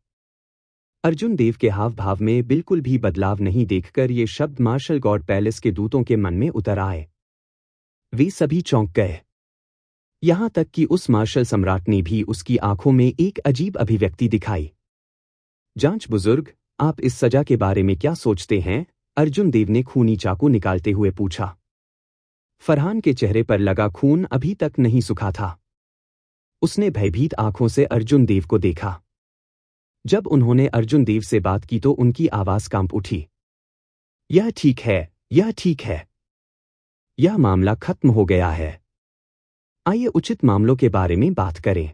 अर्जुन देव के हाव भाव में बिल्कुल भी बदलाव नहीं देखकर ये शब्द मार्शल गॉड पैलेस के दूतों के मन में उतर आए। वे सभी चौंक गए। यहां तक कि उस मार्शल सम्राट ने भी उसकी आंखों में एक अजीब अभिव्यक्ति दिखाई। जांच बुजुर्ग, आप इस सजा के बारे में क्या सोचते हैं? अर्जुन देव ने खूनी चाकू निकालते हुए पूछा। फरहान के चेहरे पर लगा खून अभी तक नहीं सूखा था। उसने भयभीत आंखों से अर्जुन देव को देखा। जब उन्होंने अर्जुन देव से बात की तो उनकी आवाज कांप उठी। यह ठीक है, यह ठीक है। यह मामला खत्म हो गया है। आइए उचित मामलों के बारे में बात करें।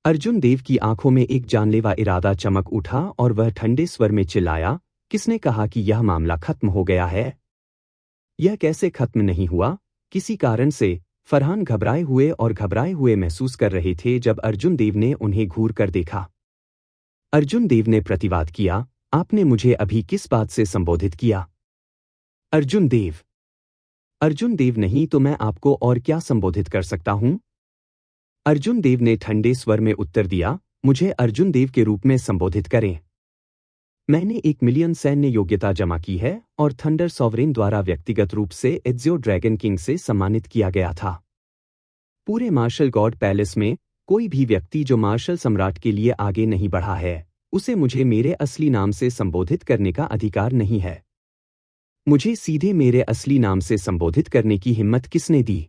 अर्जुन देव की आंखों में एक जानलेवा इरादा चमक उठा और वह ठंडे स्वर में चिल्लाया, किसने कहा कि यह मामला खत्म हो गया है? यह कैसे खत्म नहीं हुआ? किसी कारण से फरहान घबराए हुए महसूस कर रहे थे जब अर्जुन देव ने उन्हें घूर कर देखा। अर्जुन देव ने प्रतिवाद किया, आपने मुझे अभी किस बात से संबोधित किया? अर्जुन देव। अर्जुन देव नहीं तो मैं आपको और क्या संबोधित कर सकता हूं? अर्जुन देव ने ठंडे स्वर में उत्तर दिया, मुझे अर्जुन देव के रूप में संबोधित करें। मैंने 1 मिलियन सैन्य योग्यता जमा की है और थंडर सॉवरेन द्वारा व्यक्तिगत रूप से एज़ियो ड्रैगन किंग से सम्मानित किया गया था। पूरे मार्शल गॉड पैलेस में कोई भी व्यक्ति जो मार्शल सम्राट के लिए आगे नहीं बढ़ा है, उसे मुझे मेरे असली नाम से संबोधित करने का अधिकार नहीं है। मुझे सीधे मेरे असली नाम से संबोधित करने की हिम्मत किसने दी?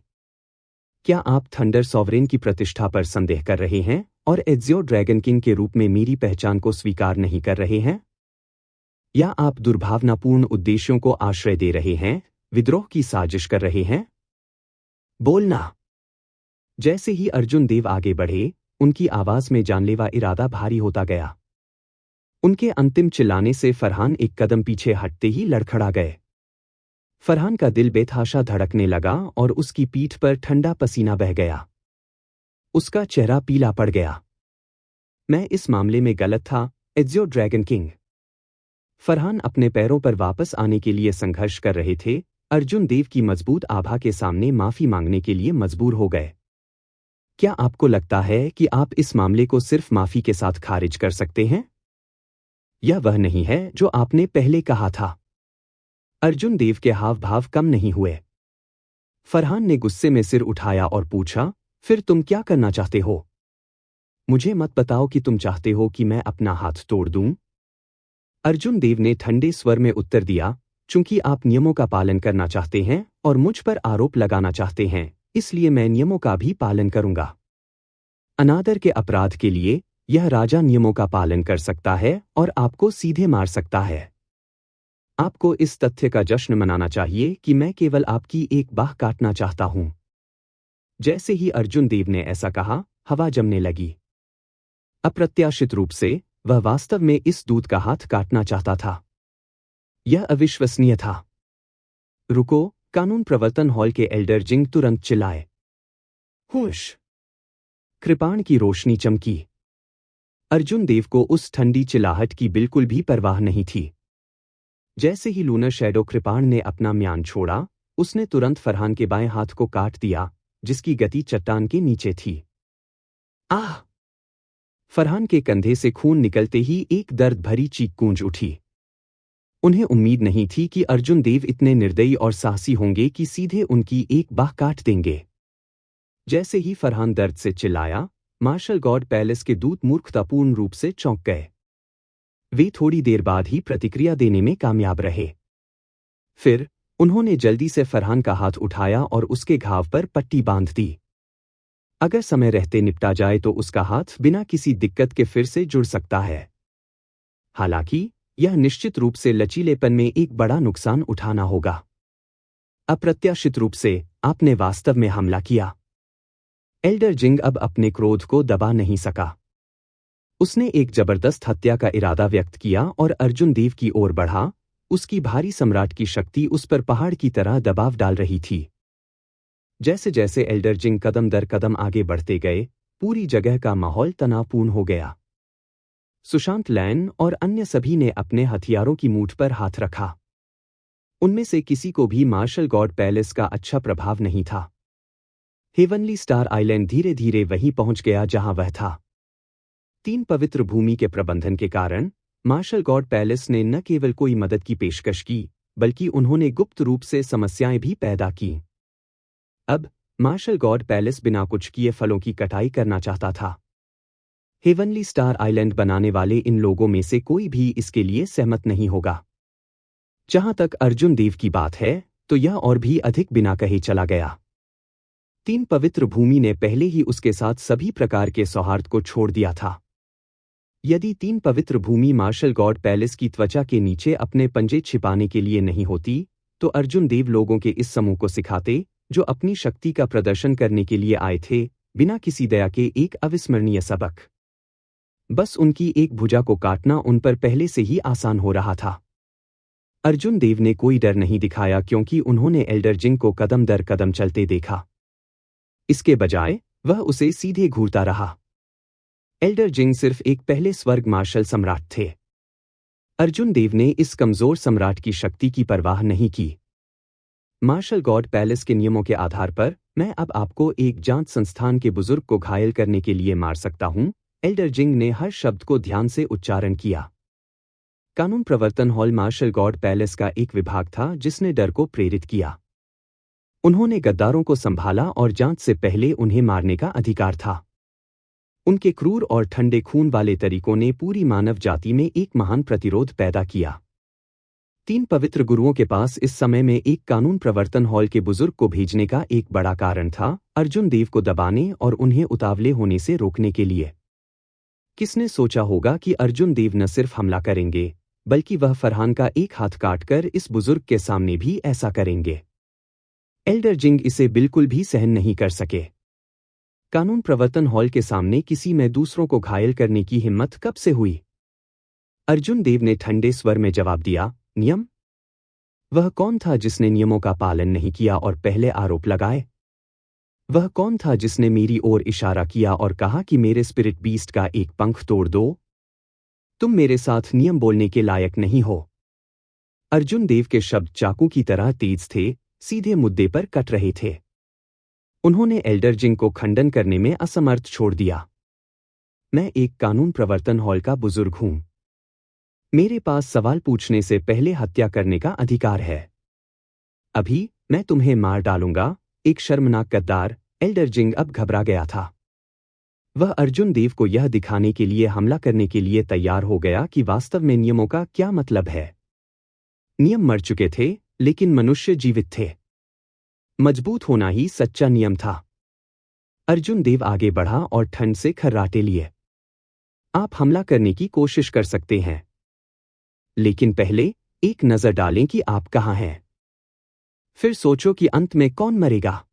क्या आप थंडर सॉवरेन की प्रतिष्ठा पर संदेह कर रहे हैं और एज़ियो ड्रैगन किंग के रूप में मेरी पहचान को स्वीकार नहीं कर रहे हैं? या आप दुर्भावनापूर्ण उद्देश्यों को आश्रय दे रहे हैं, विद्रोह की साजिश कर रहे हैं? बोलना। जैसे ही अर्जुन देव आगे बढ़े, उनकी आवाज में जानलेवा इरादा भारी होता गया। उनके अंतिम चिल्लाने से फरहान एक कदम पीछे हटते ही लड़खड़ा गए। फरहान का दिल बेतहाशा धड़कने लगा और उसकी पीठ पर ठंडा पसीना बह गया। उसका चेहरा पीला पड़ गया। मैं इस मामले में गलत था, एज़ियो ड्रैगन किंग। फरहान अपने पैरों पर वापस आने के लिए संघर्ष कर रहे थे। अर्जुन देव की मजबूत आभा के सामने माफी मांगने के लिए मजबूर हो गए। क्या आपको लगता है कि आप इस मामले को सिर्फ माफी के साथ खारिज कर सकते हैं? यह वह नहीं है जो आपने पहले कहा था। अर्जुन देव के हाव भाव कम नहीं हुए। फरहान ने गुस्से में सिर उठाया और पूछा, फिर तुम क्या करना चाहते हो? मुझे मत बताओ कि तुम चाहते हो कि मैं अपना हाथ तोड़ दूं। अर्जुन देव ने ठंडे स्वर में उत्तर दिया, चूंकि आप नियमों का पालन करना चाहते हैं और मुझ पर आरोप लगाना चाहते हैं, इसलिए मैं नियमों का भी पालन करूंगा। अनादर के अपराध के लिए यह राजा नियमों का पालन कर सकता है और आपको सीधे मार सकता है। आपको इस तथ्य का जश्न मनाना चाहिए कि मैं केवल आपकी एक बाह काटना चाहता हूं। जैसे ही अर्जुन देव ने ऐसा कहा, हवा जमने लगी। अप्रत्याशित रूप से वह वास्तव में इस दूत का हाथ काटना चाहता था। यह अविश्वसनीय था। रुको, कानून प्रवर्तन हॉल के एल्डर जिंग तुरंत चिल्लाए। हुश! कृपाण की रोशनी चमकी। अर्जुन देव को उस ठंडी चिल्लाहट की बिल्कुल भी परवाह नहीं थी। जैसे ही लूनर शैडो कृपाण ने अपना म्यान छोड़ा, उसने तुरंत फरहान के बाएं हाथ को काट दिया, जिसकी गति चट्टान के नीचे थी। आह! फरहान के कंधे से खून निकलते ही एक दर्द भरी चीख गूंज उठी। उन्हें उम्मीद नहीं थी कि अर्जुन देव इतने निर्दयी और साहसी होंगे कि सीधे उनकी एक बाह काट देंगे। जैसे ही फरहान दर्द से चिल्लाया, मार्शल गॉड पैलेस के दूत मूर्खतापूर्ण रूप से चौंक गए। वे थोड़ी देर बाद ही प्रतिक्रिया देने में कामयाब रहे। फिर उन्होंने जल्दी से फरहान का हाथ उठाया और उसके घाव पर पट्टी बांध दी। अगर समय रहते निपटा जाए तो उसका हाथ बिना किसी दिक्कत के फिर से जुड़ सकता है। हालांकि यह निश्चित रूप से लचीलेपन में एक बड़ा नुकसान उठाना होगा। अप्रत्याशित रूप से आपने वास्तव में हमला किया। एल्डर जिंग अब अपने क्रोध को दबा नहीं सका। उसने एक जबरदस्त हत्या का इरादा व्यक्त किया और अर्जुन देव की ओर बढ़ा। उसकी भारी सम्राट की शक्ति उस पर पहाड़ की तरह दबाव डाल रही थी। जैसे जैसे एल्डर जिंग कदम दर कदम आगे बढ़ते गए, पूरी जगह का माहौल तनावपूर्ण हो गया। सुशांत लैन और अन्य सभी ने अपने हथियारों की मूठ पर हाथ रखा। उनमें से किसी को भी मार्शल गॉड पैलेस का अच्छा प्रभाव नहीं था। हेवनली स्टार आइलैंड धीरे धीरे वहीं पहुंच गया जहां वह था। 3 पवित्र भूमि के प्रबंधन के कारण मार्शल गॉड पैलेस ने न केवल कोई मदद की पेशकश की, बल्कि उन्होंने गुप्त रूप से समस्याएं भी पैदा की। अब मार्शल गॉड पैलेस बिना कुछ किए फलों की कटाई करना चाहता था। हेवनली स्टार आइलैंड बनाने वाले इन लोगों में से कोई भी इसके लिए सहमत नहीं होगा। जहां तक अर्जुन देव की बात है, तो यह और भी अधिक बिना कहे चला गया। 3 पवित्र भूमि ने पहले ही उसके साथ सभी प्रकार के सौहार्द को छोड़ दिया था। यदि 3 पवित्र भूमि मार्शल गॉड पैलेस की त्वचा के नीचे अपने पंजे छिपाने के लिए नहीं होती, तो अर्जुन देव लोगों के इस समूह को सिखाते, जो अपनी शक्ति का प्रदर्शन करने के लिए आए थे, बिना किसी दया के एक अविस्मरणीय सबक। बस उनकी एक भुजा को काटना उन पर पहले से ही आसान हो रहा था। अर्जुन देव ने कोई डर नहीं दिखाया क्योंकि उन्होंने एल्डर जिंग को कदम दर कदम चलते देखा। इसके बजाय वह उसे सीधे घूरता रहा। एल्डर जिंग सिर्फ एक पहले स्वर्ग मार्शल सम्राट थे। अर्जुन देव ने इस कमजोर सम्राट की शक्ति की परवाह नहीं की। मार्शल गॉड पैलेस के नियमों के आधार पर मैं अब आपको एक जांच संस्थान के बुजुर्ग को घायल करने के लिए मार सकता हूं। एल्डर जिंग ने हर शब्द को ध्यान से उच्चारण किया। कानून प्रवर्तन हॉल मार्शल गॉड पैलेस का एक विभाग था जिसने डर को प्रेरित किया। उन्होंने गद्दारों को संभाला और जांच से पहले उन्हें मारने का अधिकार था। उनके क्रूर और ठंडे खून वाले तरीकों ने पूरी मानव जाति में एक महान प्रतिरोध पैदा किया। 3 पवित्र गुरुओं के पास इस समय में एक कानून प्रवर्तन हॉल के बुजुर्ग को भेजने का एक बड़ा कारण था, अर्जुन देव को दबाने और उन्हें उतावले होने से रोकने के लिए। किसने सोचा होगा कि अर्जुन देव न सिर्फ हमला करेंगे, बल्कि वह फरहान का एक हाथ काटकर इस बुजुर्ग के सामने भी ऐसा करेंगे। एल्डर जिंग इसे बिल्कुल भी सहन नहीं कर सके। कानून प्रवर्तन हॉल के सामने किसी में दूसरों को घायल करने की हिम्मत कब से हुई? अर्जुन देव ने ठंडे स्वर में जवाब दिया, नियम? वह कौन था जिसने नियमों का पालन नहीं किया और पहले आरोप लगाए? वह कौन था जिसने मेरी ओर इशारा किया और कहा कि मेरे स्पिरिट बीस्ट का एक पंख तोड़ दो? तुम मेरे साथ नियम बोलने के लायक नहीं हो। अर्जुन देव के शब्द चाकू की तरह तेज थे, सीधे मुद्दे पर कट रहे थे। उन्होंने एल्डर जिंग को खंडन करने में असमर्थ छोड़ दिया। मैं एक कानून प्रवर्तन हॉल का बुजुर्ग हूं। मेरे पास सवाल पूछने से पहले हत्या करने का अधिकार है। अभी मैं तुम्हें मार डालूंगा। एक शर्मनाक गद्दार। एल्डर जिंग अब घबरा गया था। वह अर्जुन देव को यह दिखाने के लिए हमला करने के लिए तैयार हो गया कि वास्तव में नियमों का क्या मतलब है। नियम मर चुके थे, लेकिन मनुष्य जीवित थे। मजबूत होना ही सच्चा नियम था। अर्जुन देव आगे बढ़ा और ठंड से खर्राटे लिए। आप हमला करने की कोशिश कर सकते हैं, लेकिन पहले एक नजर डालें कि आप कहां हैं। फिर सोचो कि अंत में कौन मरेगा।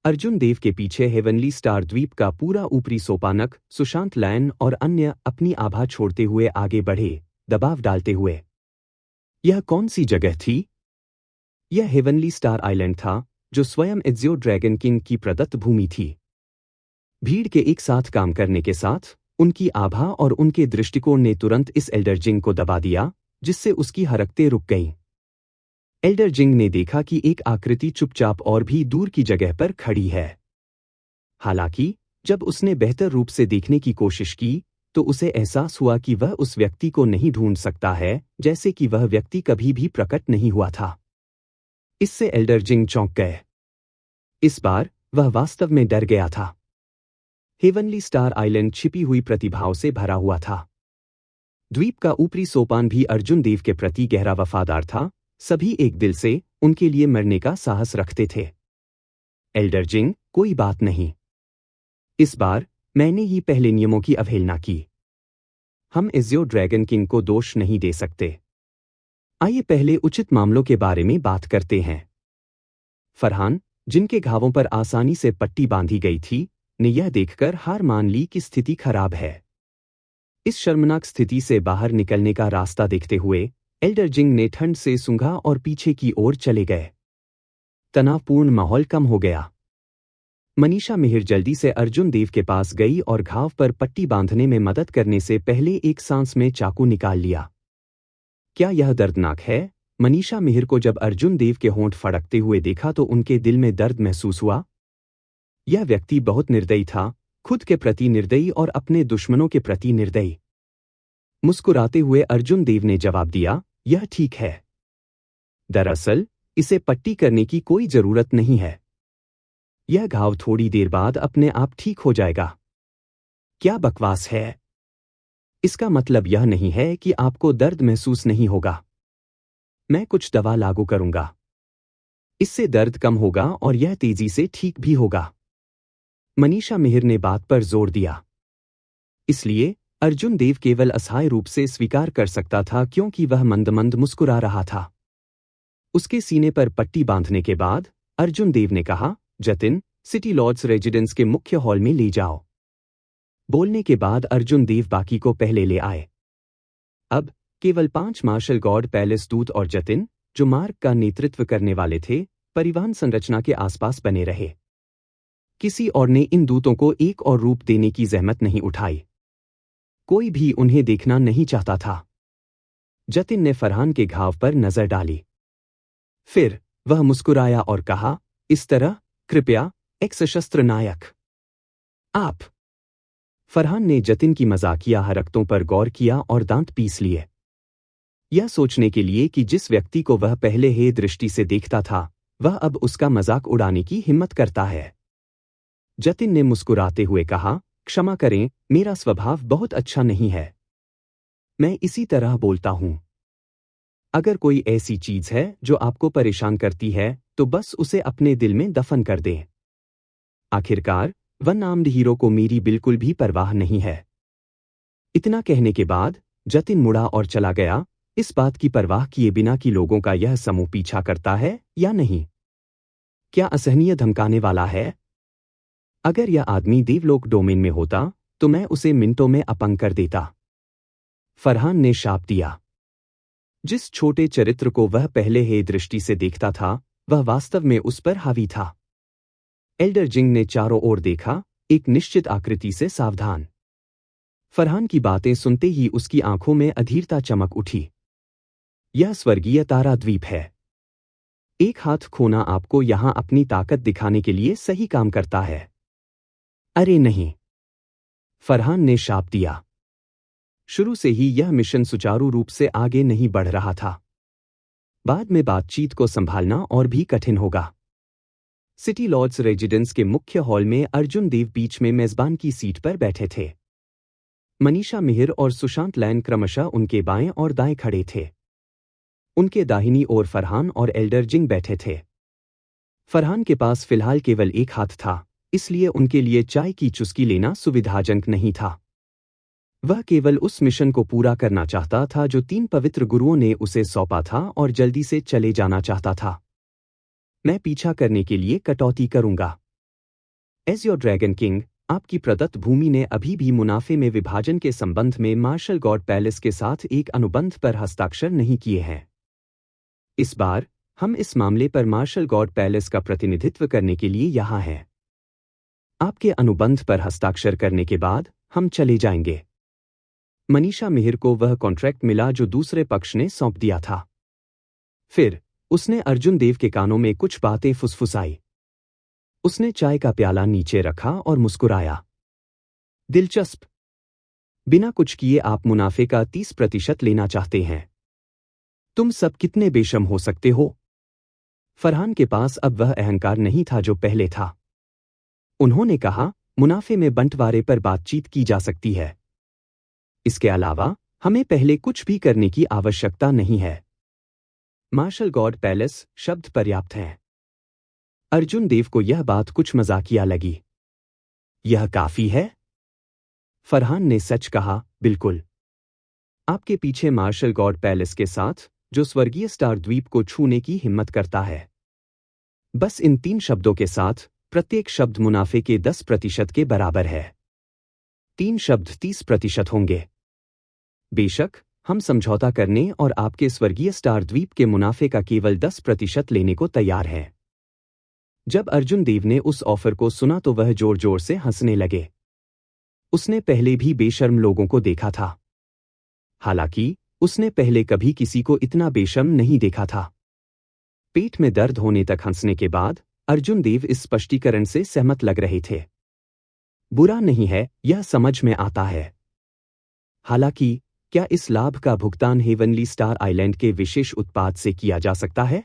अर्जुन देव के पीछे हेवनली स्टार द्वीप का पूरा ऊपरी सोपानक, सुशांत लैन और अन्य अपनी आभा छोड़ते हुए आगे बढ़े, दबाव डालते हुए। यह कौन सी जगह थी? यह हेवनली स्टार आइलैंड था, जो स्वयं एज़ियो ड्रैगन किंग की प्रदत्त भूमि थी। भीड़ के एक साथ काम करने के साथ उनकी आभा और उनके दृष्टिकोण ने तुरंत इस एल्डर जिंग को दबा दिया, जिससे उसकी हरकतें रुक गईं। एल्डर जिंग ने देखा कि एक आकृति चुपचाप और भी दूर की जगह पर खड़ी है। हालांकि जब उसने बेहतर रूप से देखने की कोशिश की, तो उसे एहसास हुआ कि वह उस व्यक्ति को नहीं ढूंढ सकता है, जैसे कि वह व्यक्ति कभी भी प्रकट नहीं हुआ था। इससे एल्डर जिंग चौंक गए। इस बार वह वास्तव में डर गया था। हेवनली स्टार आइलैंड छिपी हुई प्रतिभाओं से भरा हुआ था। द्वीप का ऊपरी सोपान भी अर्जुन देव के प्रति गहरा वफादार था। सभी एक दिल से उनके लिए मरने का साहस रखते थे। एल्डर जिंग, कोई बात नहीं। इस बार मैंने ही पहले नियमों की अवहेलना की। हम एज़ियो ड्रैगन किंग को दोष नहीं दे सकते। आइए पहले उचित मामलों के बारे में बात करते हैं। फरहान, जिनके घावों पर आसानी से पट्टी बांधी गई थी, ने यह देखकर हार मान ली कि स्थिति खराब है। इस शर्मनाक स्थिति से बाहर निकलने का रास्ता देखते हुए एल्डर जिंग ने ठंड से सूंघा और पीछे की ओर चले गए। तनावपूर्ण माहौल कम हो गया। मनीषा मिहिर जल्दी से अर्जुन देव के पास गई और घाव पर पट्टी बांधने में मदद करने से पहले एक सांस में चाकू निकाल लिया। क्या यह दर्दनाक है? मनीषा मिहिर को जब अर्जुन देव के होंठ फड़कते हुए देखा तो उनके दिल में दर्द महसूस हुआ। यह व्यक्ति बहुत निर्दयी था, खुद के प्रति निर्दयी और अपने दुश्मनों के प्रति निर्दयी। मुस्कुराते हुए अर्जुन देव ने जवाब दिया, यह ठीक है। दरअसल इसे पट्टी करने की कोई जरूरत नहीं है। यह घाव थोड़ी देर बाद अपने आप ठीक हो जाएगा। क्या बकवास है? इसका मतलब यह नहीं है कि आपको दर्द महसूस नहीं होगा। मैं कुछ दवा लागू करूंगा। इससे दर्द कम होगा और यह तेजी से ठीक भी होगा। मनीषा मिहिर ने बात पर जोर दिया। इसलिए अर्जुन देव केवल असहाय रूप से स्वीकार कर सकता था क्योंकि वह मंद मंद मुस्कुरा रहा था। उसके सीने पर पट्टी बांधने के बाद अर्जुन देव ने कहा, जतिन, सिटी लॉर्ड्स रेजिडेंस के मुख्य हॉल में ले जाओ। बोलने के बाद अर्जुन देव बाकी को पहले ले आए। अब केवल 5 मार्शल गॉड पैलेस दूत और जतिन, जो मार्ग का नेतृत्व करने वाले थे, परिवहन संरचना के आसपास बने रहे। किसी और ने इन दूतों को एक और रूप देने की जहमत नहीं उठाई। कोई भी उन्हें देखना नहीं चाहता था। जतिन ने फरहान के घाव पर नजर डाली। फिर वह मुस्कुराया और कहा, इस तरह, कृपया, एक सशस्त्र नायक। आप। फरहान ने जतिन की मजाकिया हरकतों पर गौर किया और दांत पीस लिए, यह सोचने के लिए कि जिस व्यक्ति को वह पहले ही दृष्टि से देखता था, वह अब उसका मजाक उड़ाने की हिम्मत करता है। जतिन ने मुस्कुराते हुए कहा, क्षमा करें, मेरा स्वभाव बहुत अच्छा नहीं है। मैं इसी तरह बोलता हूं। अगर कोई ऐसी चीज है जो आपको परेशान करती है, तो बस उसे अपने दिल में दफन कर दें। आखिरकार, वन आर्म्ड हीरो को मेरी बिल्कुल भी परवाह नहीं है। इतना कहने के बाद जतिन मुड़ा और चला गया, इस बात की परवाह किए बिना कि लोगों का यह समूह पीछा करता है या नहीं। क्या असहनीय धमकाने वाला है? अगर यह आदमी देवलोक डोमेन में होता, तो मैं उसे मिनटों में अपंग कर देता। फरहान ने शाप दिया। जिस छोटे चरित्र को वह पहले ही दृष्टि से देखता था, वह वास्तव में उस पर हावी था। एल्डर जिंग ने चारों ओर देखा, एक निश्चित आकृति से सावधान। फरहान की बातें सुनते ही उसकी आंखों में अधीरता चमक उठी। यह स्वर्गीय तारा द्वीप है। एक हाथ खोना आपको यहां अपनी ताकत दिखाने के लिए सही काम करता है। अरे नहीं, फरहान ने शाप दिया। शुरू से ही यह मिशन सुचारू रूप से आगे नहीं बढ़ रहा था। बाद में बातचीत को संभालना और भी कठिन होगा। सिटी लॉर्ड्स रेजिडेंस के मुख्य हॉल में अर्जुन देव बीच में मेजबान की सीट पर बैठे थे। मनीषा मिहिर और सुशांत लैन क्रमशः उनके बाएं और दाएं खड़े थे। उनके दाहिनी ओर फरहान और एल्डर जिंग बैठे थे। फरहान के पास फिलहाल केवल एक हाथ था, इसलिए उनके लिए चाय की चुस्की लेना सुविधाजनक नहीं था। वह केवल उस मिशन को पूरा करना चाहता था जो 3 पवित्र गुरुओं ने उसे सौंपा था और जल्दी से चले जाना चाहता था। मैं पीछा करने के लिए कटौती करूंगा। एज योर ड्रैगन किंग, आपकी प्रदत्त भूमि ने अभी भी मुनाफे में विभाजन के संबंध में मार्शल गॉड पैलेस के साथ एक अनुबंध पर हस्ताक्षर नहीं किए हैं। इस बार हम इस मामले पर मार्शल गॉड पैलेस का प्रतिनिधित्व करने के लिए यहाँ हैं। आपके अनुबंध पर हस्ताक्षर करने के बाद हम चले जाएंगे। मनीषा मिहिर को वह कॉन्ट्रैक्ट मिला जो दूसरे पक्ष ने सौंप दिया था। फिर उसने अर्जुन देव के कानों में कुछ बातें फुसफुसाई। उसने चाय का प्याला नीचे रखा और मुस्कुराया। दिलचस्प। बिना कुछ किए आप मुनाफे का 30% लेना चाहते हैं। तुम सब कितने बेशर्म हो सकते हो? फरहान के पास अब वह अहंकार नहीं था जो पहले था। उन्होंने कहा, मुनाफे में बंटवारे पर बातचीत की जा सकती है। इसके अलावा हमें पहले कुछ भी करने की आवश्यकता नहीं है। मार्शल गॉड पैलेस शब्द पर्याप्त हैं। अर्जुन देव को यह बात कुछ मजाकिया लगी। यह काफी है? फरहान ने सच कहा, बिल्कुल। आपके पीछे मार्शल गॉड पैलेस के साथ, जो स्वर्गीय स्टार द्वीप को छूने की हिम्मत करता है। बस इन 3 शब्दों के साथ प्रत्येक शब्द मुनाफे के 10% के बराबर है। 3 शब्द 30% होंगे। बेशक हम समझौता करने और आपके स्वर्गीय स्टार द्वीप के मुनाफे का केवल 10% लेने को तैयार हैं। जब अर्जुन देव ने उस ऑफर को सुना तो वह जोर जोर से हंसने लगे। उसने पहले भी बेशर्म लोगों को देखा था। हालांकि उसने पहले कभी किसी को इतना बेशर्म नहीं देखा था। पेट में दर्द होने तक हंसने के बाद अर्जुन देव इस स्पष्टीकरण से सहमत लग रहे थे। बुरा नहीं है, यह समझ में आता है। हालांकि क्या इस लाभ का भुगतान हेवनली स्टार आइलैंड के विशेष उत्पाद से किया जा सकता है?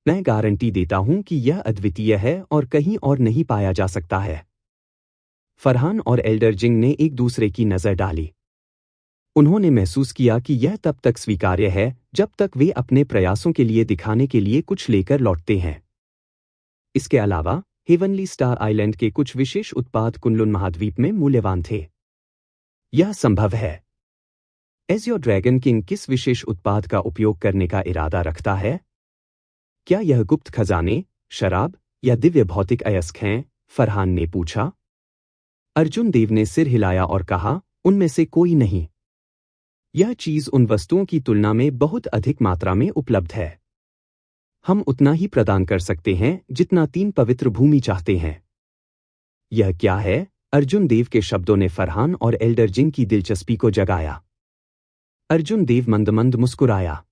मैं गारंटी देता हूं कि यह अद्वितीय है और कहीं और नहीं पाया जा सकता है। फरहान और एल्डर जिंग ने एक दूसरे की नजर डाली। उन्होंने महसूस किया कि यह तब तक स्वीकार्य है जब तक वे अपने प्रयासों के लिए दिखाने के लिए कुछ लेकर लौटते हैं। इसके अलावा हेवनली स्टार आइलैंड के कुछ विशेष उत्पाद कुनलुन महाद्वीप में मूल्यवान थे। यह संभव है। एज़्योर ड्रैगन किंग किस विशेष उत्पाद का उपयोग करने का इरादा रखता है? क्या यह गुप्त खजाने, शराब या दिव्य भौतिक अयस्क हैं? फरहान ने पूछा। अर्जुन देव ने सिर हिलाया और कहा, उनमें से कोई नहीं। यह चीज उन वस्तुओं की तुलना में बहुत अधिक मात्रा में उपलब्ध है। हम उतना ही प्रदान कर सकते हैं जितना 3 पवित्र भूमि चाहते हैं। यह क्या है? अर्जुन देव के शब्दों ने फरहान और एल्डर जिंग की दिलचस्पी को जगाया। अर्जुन देव मंद मुस्कुराया।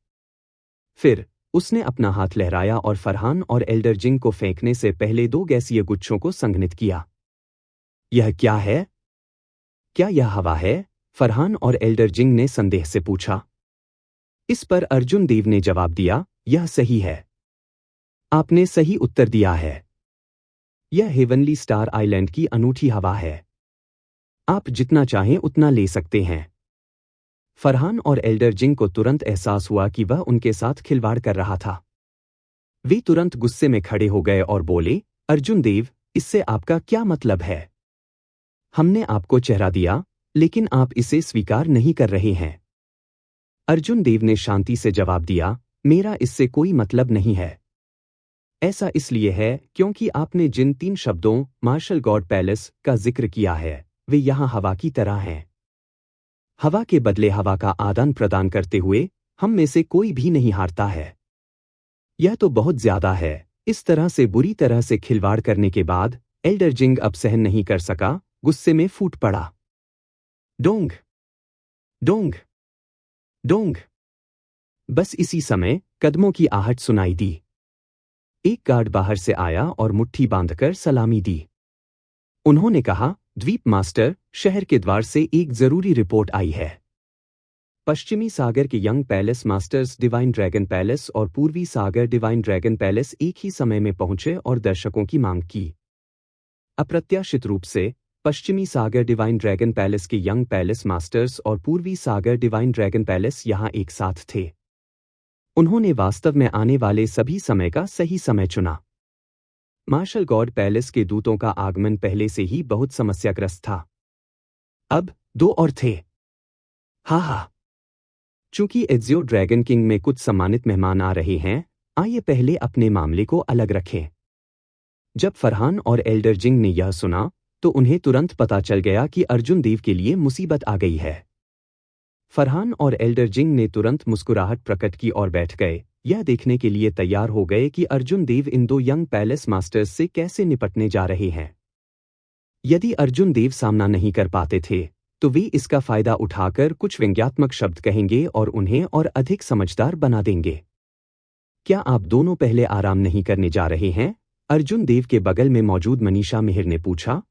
फिर उसने अपना हाथ लहराया और फरहान और एल्डर जिंग को फेंकने से पहले 2 गैसीय गुच्छों को संघनित किया। यह क्या है? क्या यह हवा है? फरहान और एल्डर जिंग ने संदेह से पूछा। इस पर अर्जुन देव ने जवाब दिया, यह सही है। आपने सही उत्तर दिया है। यह हेवनली स्टार आइलैंड की अनूठी हवा है। आप जितना चाहें उतना ले सकते हैं। फरहान और एल्डर जिंग को तुरंत एहसास हुआ कि वह उनके साथ खिलवाड़ कर रहा था। वे तुरंत गुस्से में खड़े हो गए और बोले, अर्जुन देव, इससे आपका क्या मतलब है? हमने आपको चेहरा दिया, लेकिन आप इसे स्वीकार नहीं कर रहे हैं। अर्जुन देव ने शांति से जवाब दिया, मेरा इससे कोई मतलब नहीं है। ऐसा इसलिए है क्योंकि आपने जिन 3 शब्दों मार्शल गॉड पैलेस का जिक्र किया है, वे यहां हवा की तरह हैं। हवा के बदले हवा का आदान प्रदान करते हुए हम में से कोई भी नहीं हारता है। यह तो बहुत ज्यादा है। इस तरह से बुरी तरह से खिलवाड़ करने के बाद एल्डर जिंग अब सहन नहीं कर सका, गुस्से में फूट पड़ा। Dong Dong Dong. बस इसी समय कदमों की आहट सुनाई दी। एक गार्ड बाहर से आया और मुट्ठी बांधकर सलामी दी। उन्होंने कहा, द्वीप मास्टर, शहर के द्वार से एक जरूरी रिपोर्ट आई है। पश्चिमी सागर के young palace masters divine dragon palace और पूर्वी सागर डिवाइन ड्रैगन पैलेस एक ही समय में पहुंचे और दर्शकों की मांग की। अप्रत्याशित रूप से पश्चिमी सागर डिवाइन ड्रैगन पैलेस के यंग पैलेस मास्टर्स और पूर्वी सागर डिवाइन ड्रैगन पैलेस यहां एक साथ थे। उन्होंने वास्तव में आने वाले सभी समय का सही समय चुना। मार्शल गॉड पैलेस के दूतों का आगमन पहले से ही बहुत समस्याग्रस्त था। अब 2 और थे। हा। चूंकि एज़्योर ड्रैगन किंग में कुछ सम्मानित मेहमान आ रहे हैं, आइए पहले अपने मामले को अलग रखें। जब फरहान और एल्डर जिंग ने यह सुना तो उन्हें तुरंत पता चल गया कि अर्जुन देव के लिए मुसीबत आ गई है। फरहान और एल्डर जिंग ने तुरंत मुस्कुराहट प्रकट की और बैठ गए, यह देखने के लिए तैयार हो गए कि अर्जुन देव इन 2 यंग पैलेस मास्टर्स से कैसे निपटने जा रहे हैं। यदि अर्जुन देव सामना नहीं कर पाते थे तो वे इसका फायदा उठाकर कुछ व्यंग्यात्मक शब्द कहेंगे और उन्हें और अधिक समझदार बना देंगे। क्या आप दोनों पहले आराम नहीं करने जा रहे हैं? अर्जुन देव के बगल में मौजूद मनीषा मिहिर ने पूछा।